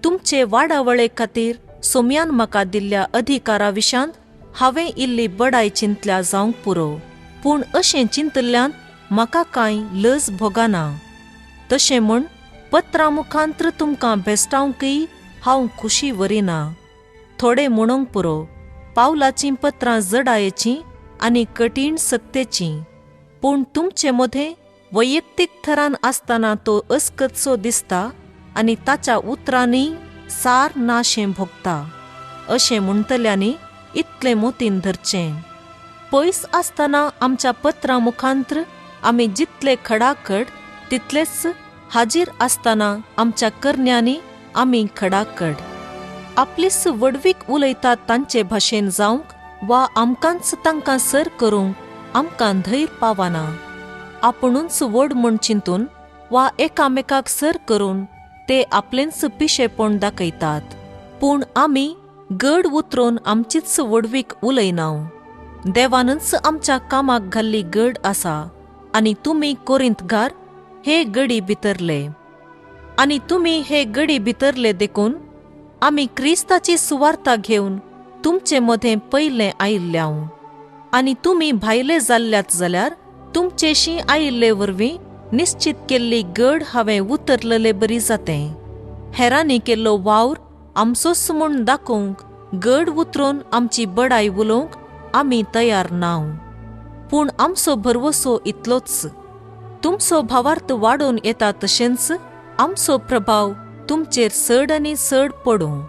तुमचे वाडावळे खातीर सोम्यान म्हाका दिल्ल्या अधिकारा विशांत हांवें इल्ली बडाय चिंतल्या जावंक पुरो. पूण अशें चिंतल्ल्यान म्हाका कांय लज भोगना. तशें म्हूण पत्रां मुखांत्र तुमकां भेस्टावंकय हांव खुशी वरिना. थोडे म्हणूंक पुरो, पावलाचीं पत्रां जडायेचीं आनी कठीण सक्तेचीं. पूण तुमचे मदें वैयक्तीक थरान आसतना तो अस्कतसो दिसता आनी ताच्या उतरांनी सार नाशें भोगता. अशें म्हणटल्यांनी इतलें मोतीन धरचें. पयस आसतना आमच्या पत्रां मुखांत्र आमी जितले खडाखड तितलेच हाजीर असताना आमच्या करण्यांनी आमी खडाखड आपलीच वडवीक उलयतात तांचे भाशेन जावंक वा आमकांच तांकां सर करूंक आमकां धैर्य पावना. आपुणूच व्हड म्हूण चिंतून वा एकामेकाक सर करून ते आपलेंच पिशेपण दाखयतात. पूण आमी गड उतरोवन आमचीच वडवीक उलयनाव. देवानच आमच्या कामाक घाल्ली गड आसा आनी तुमी कोरिंथकार हे गडी भितरले. आनी तुमी हे गडी भितरले देखून आमी क्रिस्ताची सुवार्ता घेवन तुमचे मदें पयले आयिल्ल्याव. आनी तुमी भायले जाल्ल्यात जाल्यार तुमचेशी आयिल्ले वरवीं निश्चित केल्ली गड हांवें उतरलेले बरी जातें. हेरांनी केल्लो वावर आमचोच म्हूण दाखोवंक गड उतरोवन आमची बडाय उलोवंक आमी तयार नाव. पूण आमचो भरवसो इतलोच, तुमचो भावार्थ वाडोवन येता तशेंच आमचो प्रभाव तुमचेर चड आनी चड पडूं.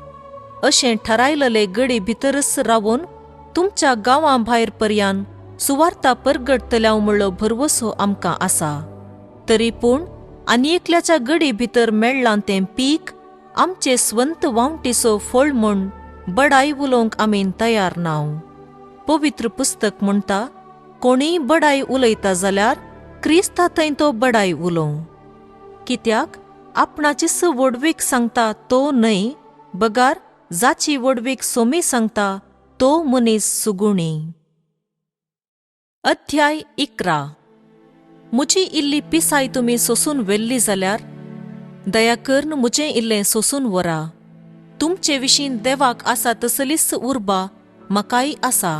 अशें थारायलेले गडी भितरच रावून तुमच्या गांवां भायर पर्यान सुवार्ता परगडतल्या म्हणलो भरवसो आमकां आसा. तरी पूण आनी एकल्याच्या गडी भितर मेळ्ळां तें पीक आमचे स्वंत वावटीचो फळ म्हूण बडाय उलोवंक आमी तयार नाव. पवित्र पुस्तक म्हणटा, कोणीय बडाय उलयता जाल्यार क्रिस्ता थंय तो बडाय उलोव. कित्याक आपणाचीच वडवीक सांगता तो न्हय, बगार जाची वडवीक सोमी सांगता तो मनीस सुगुणी. अध्याय 11. मुजी इल्ली पिसाय तुमी सोसून व्हेल्ली जाल्यार दया करून मुजें इल्लें सोसून व्हरा. तुमचे विशीं देवाक आसा तसलीच उर्बा म्हाकाय आसा.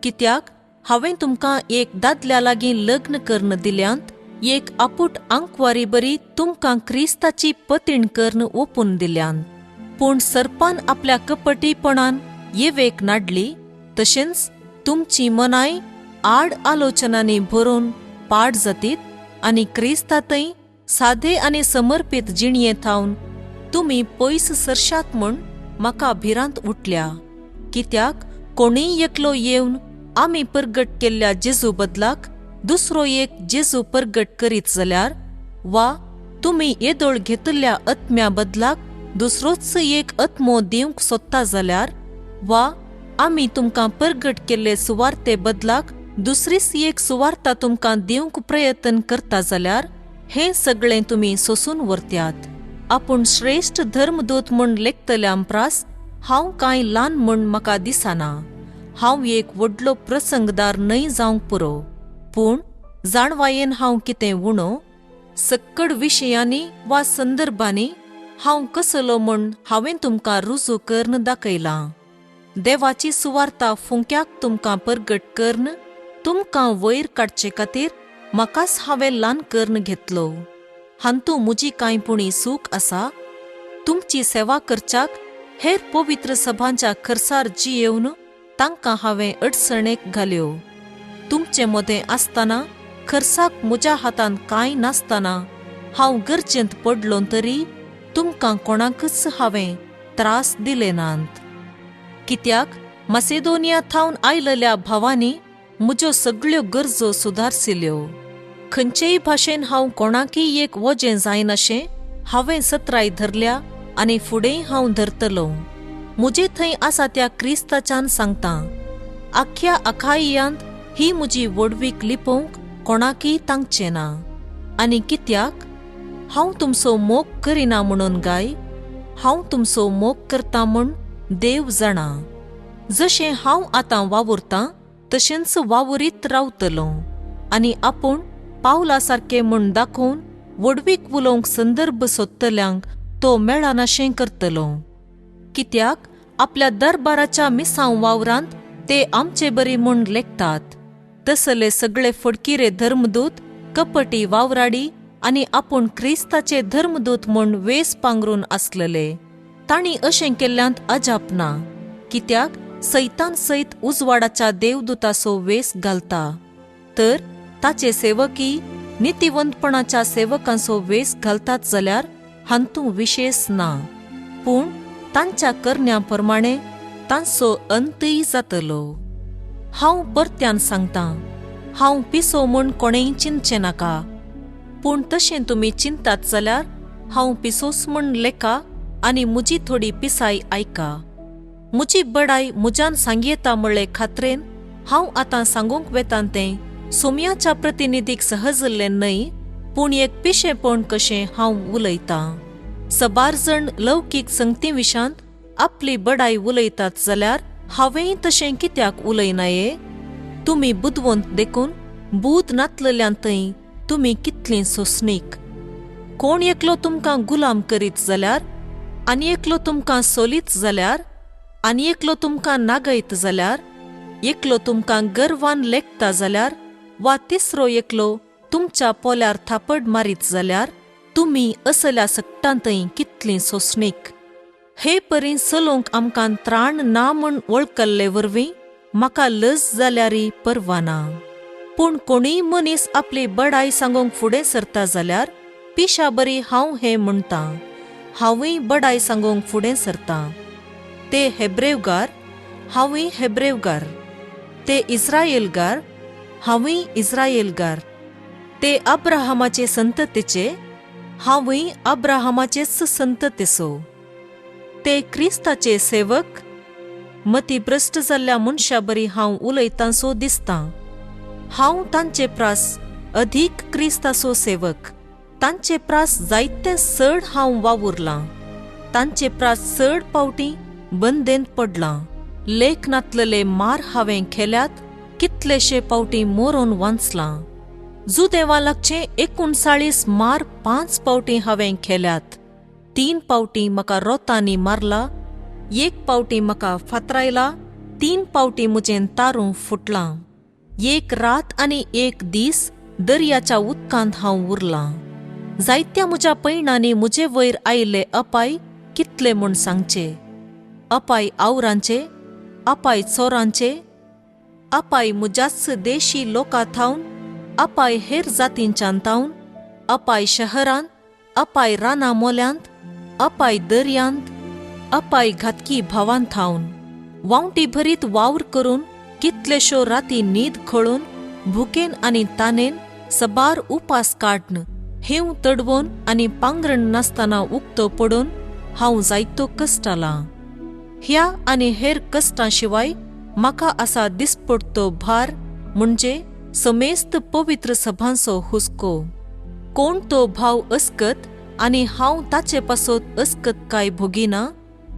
कित्याक हांवें तुमकां एक दादल्या लागीं लग्न कर्ण दिल्यांत एक आपूट आंकवारी बरी तुमकां क्रिस्ताची पतीण कर्ण ओपून दिल्यांत. पूण सर्पान आपल्या कपटीपणान येवेक नाडली तशेंच तुमची मनाय आड आलोचनांनी भरून पाड जातीत आनी क्रिस्तांतय सादे आनी समर्पीत जिणये थावन तुमी पयस सरशात म्हूण म्हाका भिरांत उठल्या. कित्याक कोणीय एकलो येवन आमी परगट केल्ल्या जेजू बदलाक दुसरो एक जेजू परगट करीत जाल्यार, वा तुमी येदोळ घेतिल्ल्या आत्म्या बदलाक दुसरोच एक आत्मो दिवंक सोदता जाल्यार, वा आमी तुमकां परगट केल्ले सुवार्ते बदलाक दुसरीच एक सुवार्ता तुमकां दिवंक प्रयत्न करता जाल्यार हें सगळें तुमी सोसून व्हरत्यात. आपूण श्रेष्ठ धर्मदूत म्हूण लेखतल्या प्रास हांव कांय ल्हान म्हूण म्हाका दिसना. हांव एक व्हडलो प्रसंगदार न्हय जावंक पुरो, पूण जाणवायेन हांव कितें उणो, सक्कड विशयांनी वा संदर्भांनी हांव कसलो म्हूण हांवें तुमकां रुजू कर्ण दाखयलां. देवाची सुवार्ता फुंक्याक तुमकां परगट कर्ण तुमकां वयर काडचे खातीर म्हाकाच हांवें ल्हान कर्ण घेतलो. हांतू म्हजी कांयपुणी सूख आसा. तुमची सेवा करच्याक हेर पवित्र सभांच्या खर्सार जियेवन तांकां हांवें अडचणेक घाल्यो. तुमचे मदें आसतना खर्साक म्हज्या हातांत कांय नासतना हांव गरजेंत पडलों तरी तुमकां कोणाकच हांवें त्रास दिले नात. कित्याक मासेदोनिया थावन आयलेल्या भावांनी म्हज्यो सगळ्यो गरजो सुदारसिल्यो. खंयचेय भाशेन हांव कोणाकीय एक वजें जायनाशें हांवें सत्राय धरल्या आनी फुडेंय हांव धरतलों. म्हजे थंय आसा त्या क्रिस्ताच्यान सांगतां, आख्या अखायियांत ही म्हजी वडवीक लिपोवंक कोणाकीय तांगचें ना. आनी कित्याक हांव तुमचो मोग करिना म्हणून गाय, हांव तुमचो मोग करतां म्हूण देव जाणा. जशें हांव आतां वावुरतां तशेंच वावुरीत रावतलों. आनी आपूण पावला सारकें म्हूण दाखोवन वडवीक उलोवंक संदर्भ सोदतल्यांक तो मेळनाशें करतलो. कित्याक आपल्या दरबाराच्या मिसांव वावरांत ते आमचे बरी म्हूण लेखतात. तसले सगळे फडकिरे धर्मदूत कपटी वावराडी आनी आपूण क्रिस्ताचे धर्मदूत म्हूण वेस पांगरून आसलेले. तांणी अशें केल्ल्यांत अजाप ना. कित्याक सैतान सयत उजवाडाच्या देवदूताचो वेस घालता, तर ताचे सेवकी नितिवंतपणाच्या सेवकांचो वेस घालतात जाल्यार हांतू विशेष ना. पूण तांच्या करण्या प्रमाणे तांचो अंतय जातलो. हांव परत्यान सांगतां, हांव पिसो म्हूण कोणेय चिंतचें नाका. पूण तशें तुमी चिंतात जाल्यार हांव पिसोस म्हूण लेखा आनी म्हजी थोडी पिसाय आयका. म्हजी बडाय म्हज्यान सांगयेता म्हणले खात्रेन हांव आतां सांगूंक वेतां तें सोमयाच्या प्रतिनिधीक सहजल्लें न्हय, पूण एक पिशेपण कशें हांव उलयतां. सबार जण लौकीक संगती विशांत आपली बडाय उलयतात जाल्यार हांवेंय तशें कित्याक उलयनाये? तुमी बुदवंत देखून बूद नातलल्यांतय तुमी कितलीं सोंसणीक. कोण एकलो तुमकां गुलाम करीत जाल्यार, आनी एकलो तुमकां सोलीत जाल्यार, आनी एकलो तुमकां नागयत जाल्यार, एकलो तुमकां गर्वान लेखता जाल्यार, वा तिसरो एकलो तुमच्या पोल्यार थापड मारीत जाल्यार, तुमी असल्या सक्टांतय कितलीं सोंसणीक. हे परी चलोवंक आमकां त्राण ना म्हूण वळखल्ले वरवीं म्हाका लज जाल्यारय पर्वा ना. पूण कोणीय मनीस आपली बडाय सांगूंक फुडें सरता जाल्यार पिशा बरी हांव हें म्हणटां, हांवूय बडाय सांगूंक फुडें सरतां. ते हेब्रेवगार, हांवूय हेब्रेवगार. ते इस्रायेलगार, हांवूय इस्रायेलगार. ते अब्राहमाचे संततेचे, हांवूय अब्राहमाचेच संततेचो. ते क्रिस्ताचे सेवक, मतीभ्रश्ट जाल्ल्या मनशा बरी हांव उलयतांसो दिसतां. हांव तांचे प्रास अधीक क्रिस्ताचो सेवक. तांचे प्रास जायते चड हांव वावुरलां. तांचे प्रास चड पावटी बंदेंत पडलां. लेखनांतलेले मार हांवें खेल्यात, कितलेशे पावटी मोरोन वांचलां. जुदेवा लागचे 39 मार 5 पावटी हांवें खेल्यात. 3 पावटी म्हाका रोतांनी मारला, 1 पावटी म्हाका फातरायला, 3 पावटी म्हजें तारूं फुटलां. 1 रात आनी 1 दीस दर्याच्या उदकांत हांव उरलां. जायत्या म्हज्या पैणांनी म्हजे वयर आयिल्ले अपाय कितले म्हूण सांगचे. अपाय आवरांचे, अपाय चोरांचे, अपाय म्हज्याच देशी लोकां थावन, अपाय हेर जातींच्यान थावन, अपाय शहरांत, अपाय रानां मोल्यांत, अपाय दर्यांत, अपाय घातकी भावांत थावन, वावटी भरीत वावर करून, कितलेशो राती न्हीद खळून, भुकेन आनी तानेन, सबार उपास काडन, हेव तडवून आनी पांगरण नासतना उक्तो पडून हांव जायतो कश्टालां. ह्या आनी हेर कश्टां शिवाय म्हाका असा दिसपडतो भार म्हणजे समेस्त पवित्र सभांचो हुस्को. कोण तो भाव अस्कत आनी हांव ताचे पासत अस्कत काय भोगिना,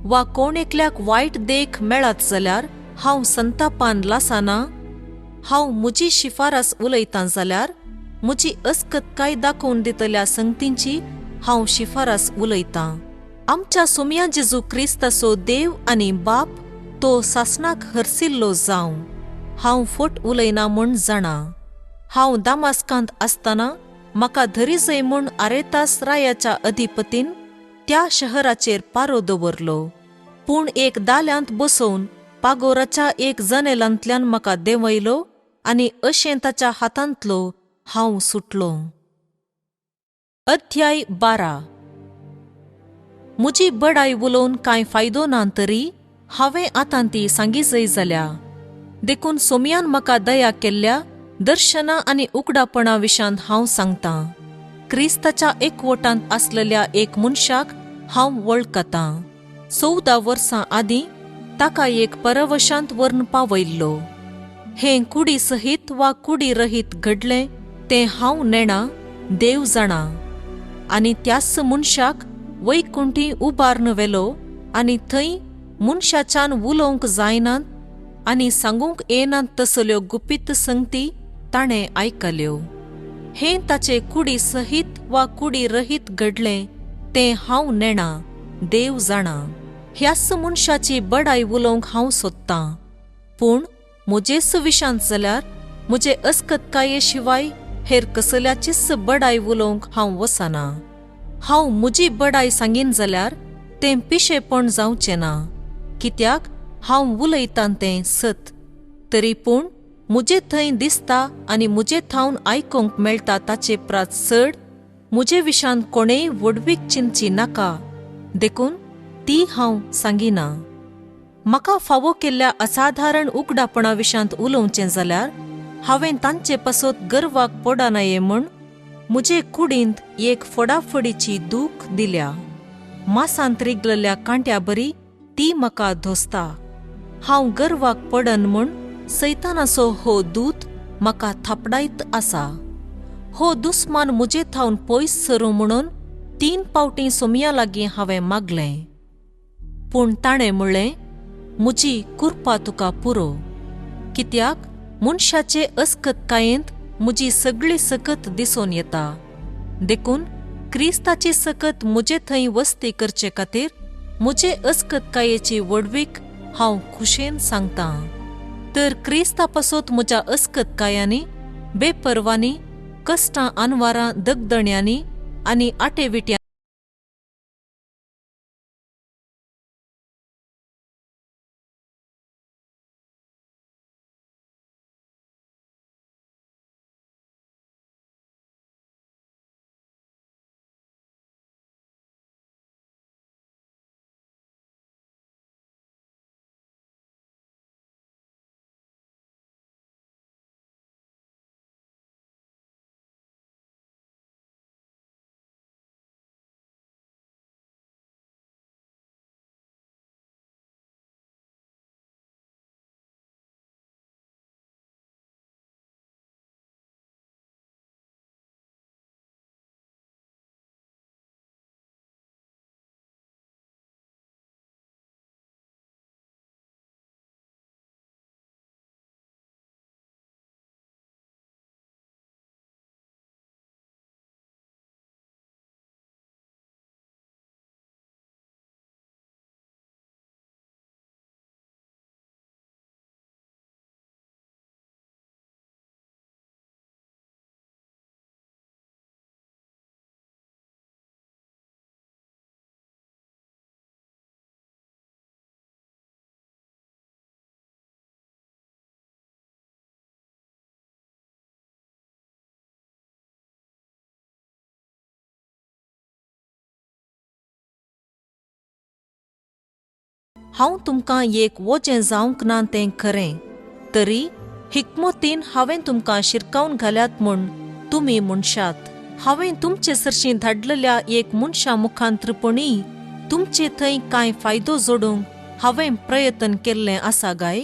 वा कोण एकल्याक वायट देख मेळत जाल्यार हांव संतापान लासाना. हांव म्हजी शिफारस उलयतां जाल्यार म्हजी अस्कत काय दाखोवन दितल्या संगतींची हांव शिफारस उलयतां. आमच्या सोमया जेजू क्रिस्ताचो देव आनी बाप तो सासणाक हरसिल्लो जावं. हांव फट उलयना म्हूण जाणां. हांव दामास्कांत आसतना म्हाका धरिजय म्हूण आरेतास रायाच्या अधिपतीन त्या शहराचेर पारो दवरलो. पूण एक दाल्यांत बसोवन पागोराच्या एक जनेलांतल्यान म्हाका देंवयलो आनी अशें ताच्या हातांतलो हांव सुटलो. अध्याय 12. म्हजी बडाय उलोवन कांय फायदो ना तरी हांवें आतां ती सांगिजय जाल्या. देखून सोमयान म्हाका दया केल्ल्या दर्शनां आनी उगडापणा विशांत हांव सांगतां. क्रिस्ताच्या एकवटांत आसलेल्या एक मनशाक हांव वळखतां. 14 वर्सां आदीं ताका एक परवशांत व्हरून पावयल्लो. हें कुडी सहीत वा कुडी रहीत घडलें तें हांव नेणा, देव जाणा. आनी त्याच मनशाक वैकुंठी उबारन वेलो आनी थंय मनशाच्यान उलोवंक जायनात आनी सांगूंक येनात तसल्यो गुपीत संगती ताणें आयकल्यो. हें ताचे कुडी सहीत वा कुडी रहीत घडलें तें हांव नेणा, देव जाणा. ह्याच मनशाची बडाय उलोवंक हांव सोदतां. पूण म्हजेच विशांत जाल्यार म्हजे अस्कतकाये शिवाय हेर कसल्याचीच बडाय उलोवंक हांव वसना. हांव म्हजी बडाय सांगीन जाल्यार तें पिशेपण जावचें ना, कित्याक हांव उलयतां तें सत. तरी पूण म्हजे थंय दिसता आनी म्हजे थावन आयकूंक मेळटा ताचे प्रात चड म्हजे विशांत कोणेय वडवीक चिंतची नाका, देखून ती हांव सांगिना. म्हाका फावो केल्ल्या असाधारण उगडापणा विशांत उलोवचें जाल्यार हांवें तांचे पासत गर्वाक पडनाये म्हूण मुजे कुडींत एक फोडाफोडीची दूख दिल्या. मासांत रिगलल्या कांट्या बरी ती म्हाका धोसता. हांव गर्वाक पडन म्हूण सैतानाचो हो दूत म्हाका थापडायत आसा. हो दुस्मान मुजे थावन पयस सरूं म्हणून 3 पावटीं सोमया लागीं हांवें मागलें. पूण ताणें म्हणलें, म्हजी कुरपा तुका पुरो. कित्याक मनशाचे अस्कतकायेंत म्हजी सगळी सकत दिसून येता. देखून क्रिस्ताची सकत म्हजे थंय वस्ती करचे खातीर म्हजे अस्कतकायेची वडवीक हांव खुशेन सांगतां. तर क्रिस्ता पासत म्हज्या अस्कतकायांनी, बेपरवांनी, कश्टां आनवारां दगदण्यांनी आनी आटेविट्यांनी हांव तुमकां एक वोजें जावंक ना तें खरें. तरी हिकमतीन हांवें तुमकां शिरकावन घाल्यात म्हूण तुमी म्हणशात. हांवें तुमचे सरशीं धाडलेल्या एक मनशा मुखांत्रपणी तुमचे थंय कांय फायदो जोडूंक हांवें प्रयत्न केल्लें आसा गाय.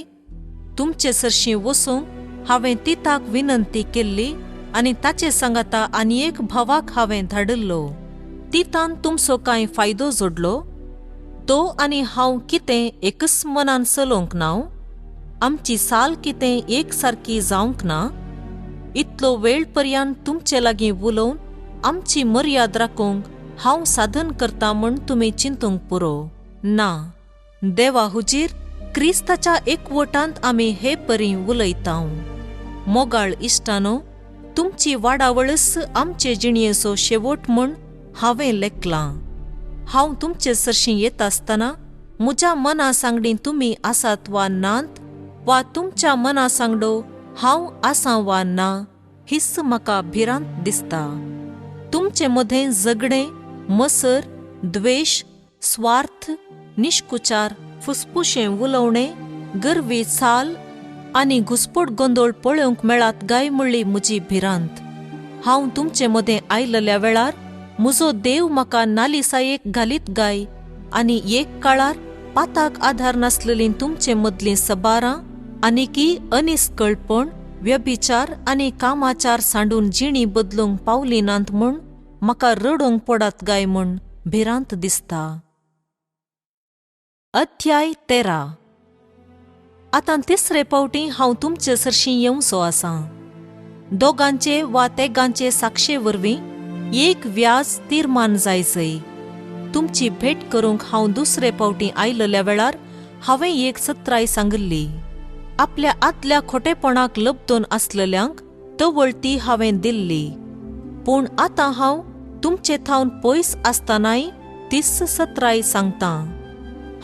तुमचे सरशीं वसूंक हांवें तिताक विनंती केल्ली आनी ताचे सांगाता आनी एक भावाक हांवें धाडिल्लो. तितान तुमचो कांय फायदो जोडलो. तो आनी हांव कितें एकच मनान चलोवंक ना? आमची साल कितें एक सारकी जावंक ना? इतलो वेळ पर्यंत तुमचे लागीं उलोवन आमची मर्याद राखूंक हांव साधन करता म्हूण तुमी चिंतूंक पुरो. ना, देवा हुजीर क्रिस्ताच्या एकवटांत आमी हे परी उलयतां. मोगाळ इश्टानो, तुमची वाडावळस आमचे जिणयेचो शेवट म्हूण हांवें लेखलां. हांव तुमचे सरशीं येत आसतना म्हज्या मना सांगडी तुमी आसात वा नात, वा तुमच्या मना सांगडो हांव आसां वा ना, हिस्स म्हाका भिरांत दिसता. तुमचे मदें झगडें, मसर, द्वेश, स्वार्थ, निश्कुचार, फुसफुशें उलोवणें, गर्वी चाल आनी घुसपट गोंदळ पळोवंक मेळात गाय म्हणली म्हजी भिरांत. हांव तुमचे मदें आयलल्या वेळार म्हजो देव म्हाका नालिसायेक घालीत गाय, आनी एक काळार पाताक आधार नासलेलीं तुमचे मदलीं सबारां आनीकी अनिस्कळपण, व्यभिचार आनी कामाचार सांडून जिणी बदलूंक पावली नात म्हूण म्हाका रडोंक पडात गाय म्हूण भिरांत दिसता. अध्याय 13. आतां तिसरे पावटी हांव तुमचे सरशीं येवचो आसां. दोगांचे वा तेगांचे साक्षे वरवीं एक व्याज तीर्मान जायचय. तुमची भेट करूंक हांव दुसरे पावटी आयलल्या वेळार हांवें एक सत्राय सांगिल्ली. आपल्या आदल्या खोटेपणाक लबतोन आसलेल्यांक तवळती हांवें दिल्ली. पूण आतां हांव तुमचे थावन पयस आसतनाय तीस सत्राय सांगतां.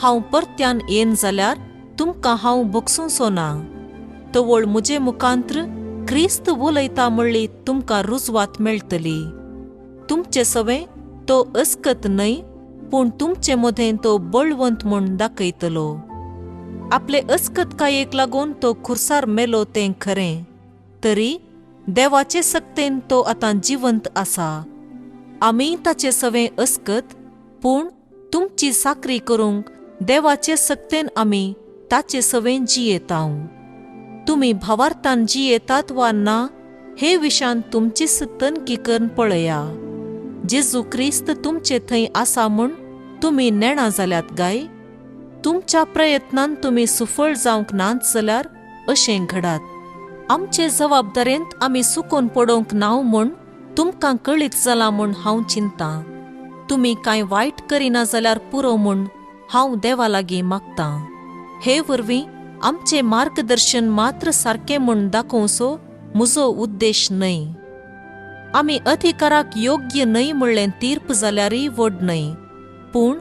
हांव परत्यान येन जाल्यार तुमकां हांव भोगसूंचो ना. तवळ म्हजे मुखांत्र क्रिस्त उलयता म्हणली तुमकां रुजवात मेळटली. तुमचे सवें तो अस्कत न्हय, पूण तुमचे मदें तो बळवंत म्हूण दाखयतलो. आपले अस्कतकायेक लागून तो खुर्सार मेलो तें खरें. तरी देवाचे सक्तेन तो आतां जिवंत आसा. आमी ताचे सवे अस्कत, पूण तुमची साकरी करूंक देवाचे सक्तेन आमी ताचे सवें जियेतांव. तुमी भावार्थान जियेतात वा ना हे विशान तुमची तनकी करून पळया. जेजू क्रिस्त तुमचे थंय आसा म्हूण तुमी नेणा जाल्यात गाय. तुमच्या प्रयत्नान तुमी सुफळ जावंक नात जाल्यार अशें घडात. आमचे जबाबदारेंत आमी सुकोन पडोवंक नाव म्हूण तुमकां कळीत जालां म्हूण हांव चिंतां. तुमी कांय वायट करिना जाल्यार पुरो म्हूण हांव देवा लागीं मागतां. हे वरवीं आमचें मार्गदर्शन मात्र सारकें म्हूण दाखोवचो म्हजो उद्देश न्हय. आमी अधिकाराक योग्य न्हय म्हणलें तीर्प जाल्यारय व्हड न्हय, पूण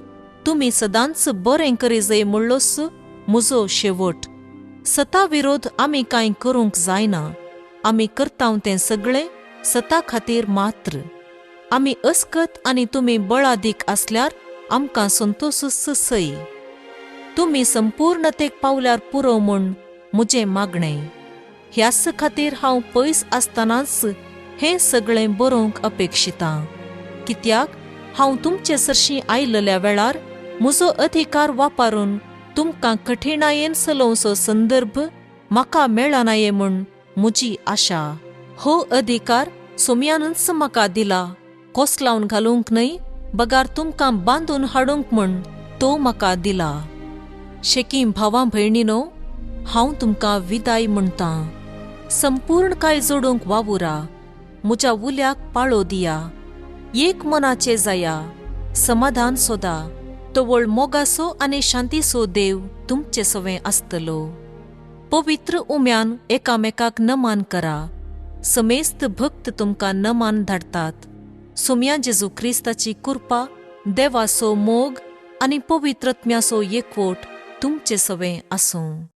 तुमी सदांच बरें करी जय म्हणलोच म्हजो शेवट. सता विरोध आमी कांय करूंक जायना. आमी करतांव तें सगळें सता खातीर मात्र. आमी अस्कत आनी तुमी बळादीक आसल्यार आमकां संतोषच सई. तुमी संपूर्णतेक पावल्यार पुरो म्हूण म्हजें मागणें. ह्याच खातीर हांव पयस आसतनाच हें सगळें बरोवंक अपेक्षितां. कित्याक हांव तुमचे सरशीं आयिल्ल्या वेळार म्हजो अधिकार वापरून तुमकां कठिणायेन चलोवचो संदर्भ म्हाका मेळनाये म्हूण म्हजी आशा. हो अधिकार सोम्यानच म्हाका दिला. कोसलावन घालूंक न्हय, बगार तुमकां बांदून हाडूंक म्हूण तो म्हाका दिला. शेकीं भावां भयणीनो, हांव तुमकां विदाय म्हणटां. संपूर्णकाय जोडूंक वावुरा. म्हज्या उल्याक पाळो दिया. एक मनाचे जाया. समाधान सोदा. तवळ मोगाचो आनी शांतीचो देव तुमचे सवें आसतलो. पवित्र उम्यान एकामेकाक नमान करा. समेस्त भक्त तुमकां नमान धाडटात. सोम्या जेजू क्रिस्ताची कृपा, देवाचो मोग आनी पवित्रत्म्याचो एकवट तुमचे सवें आसूं.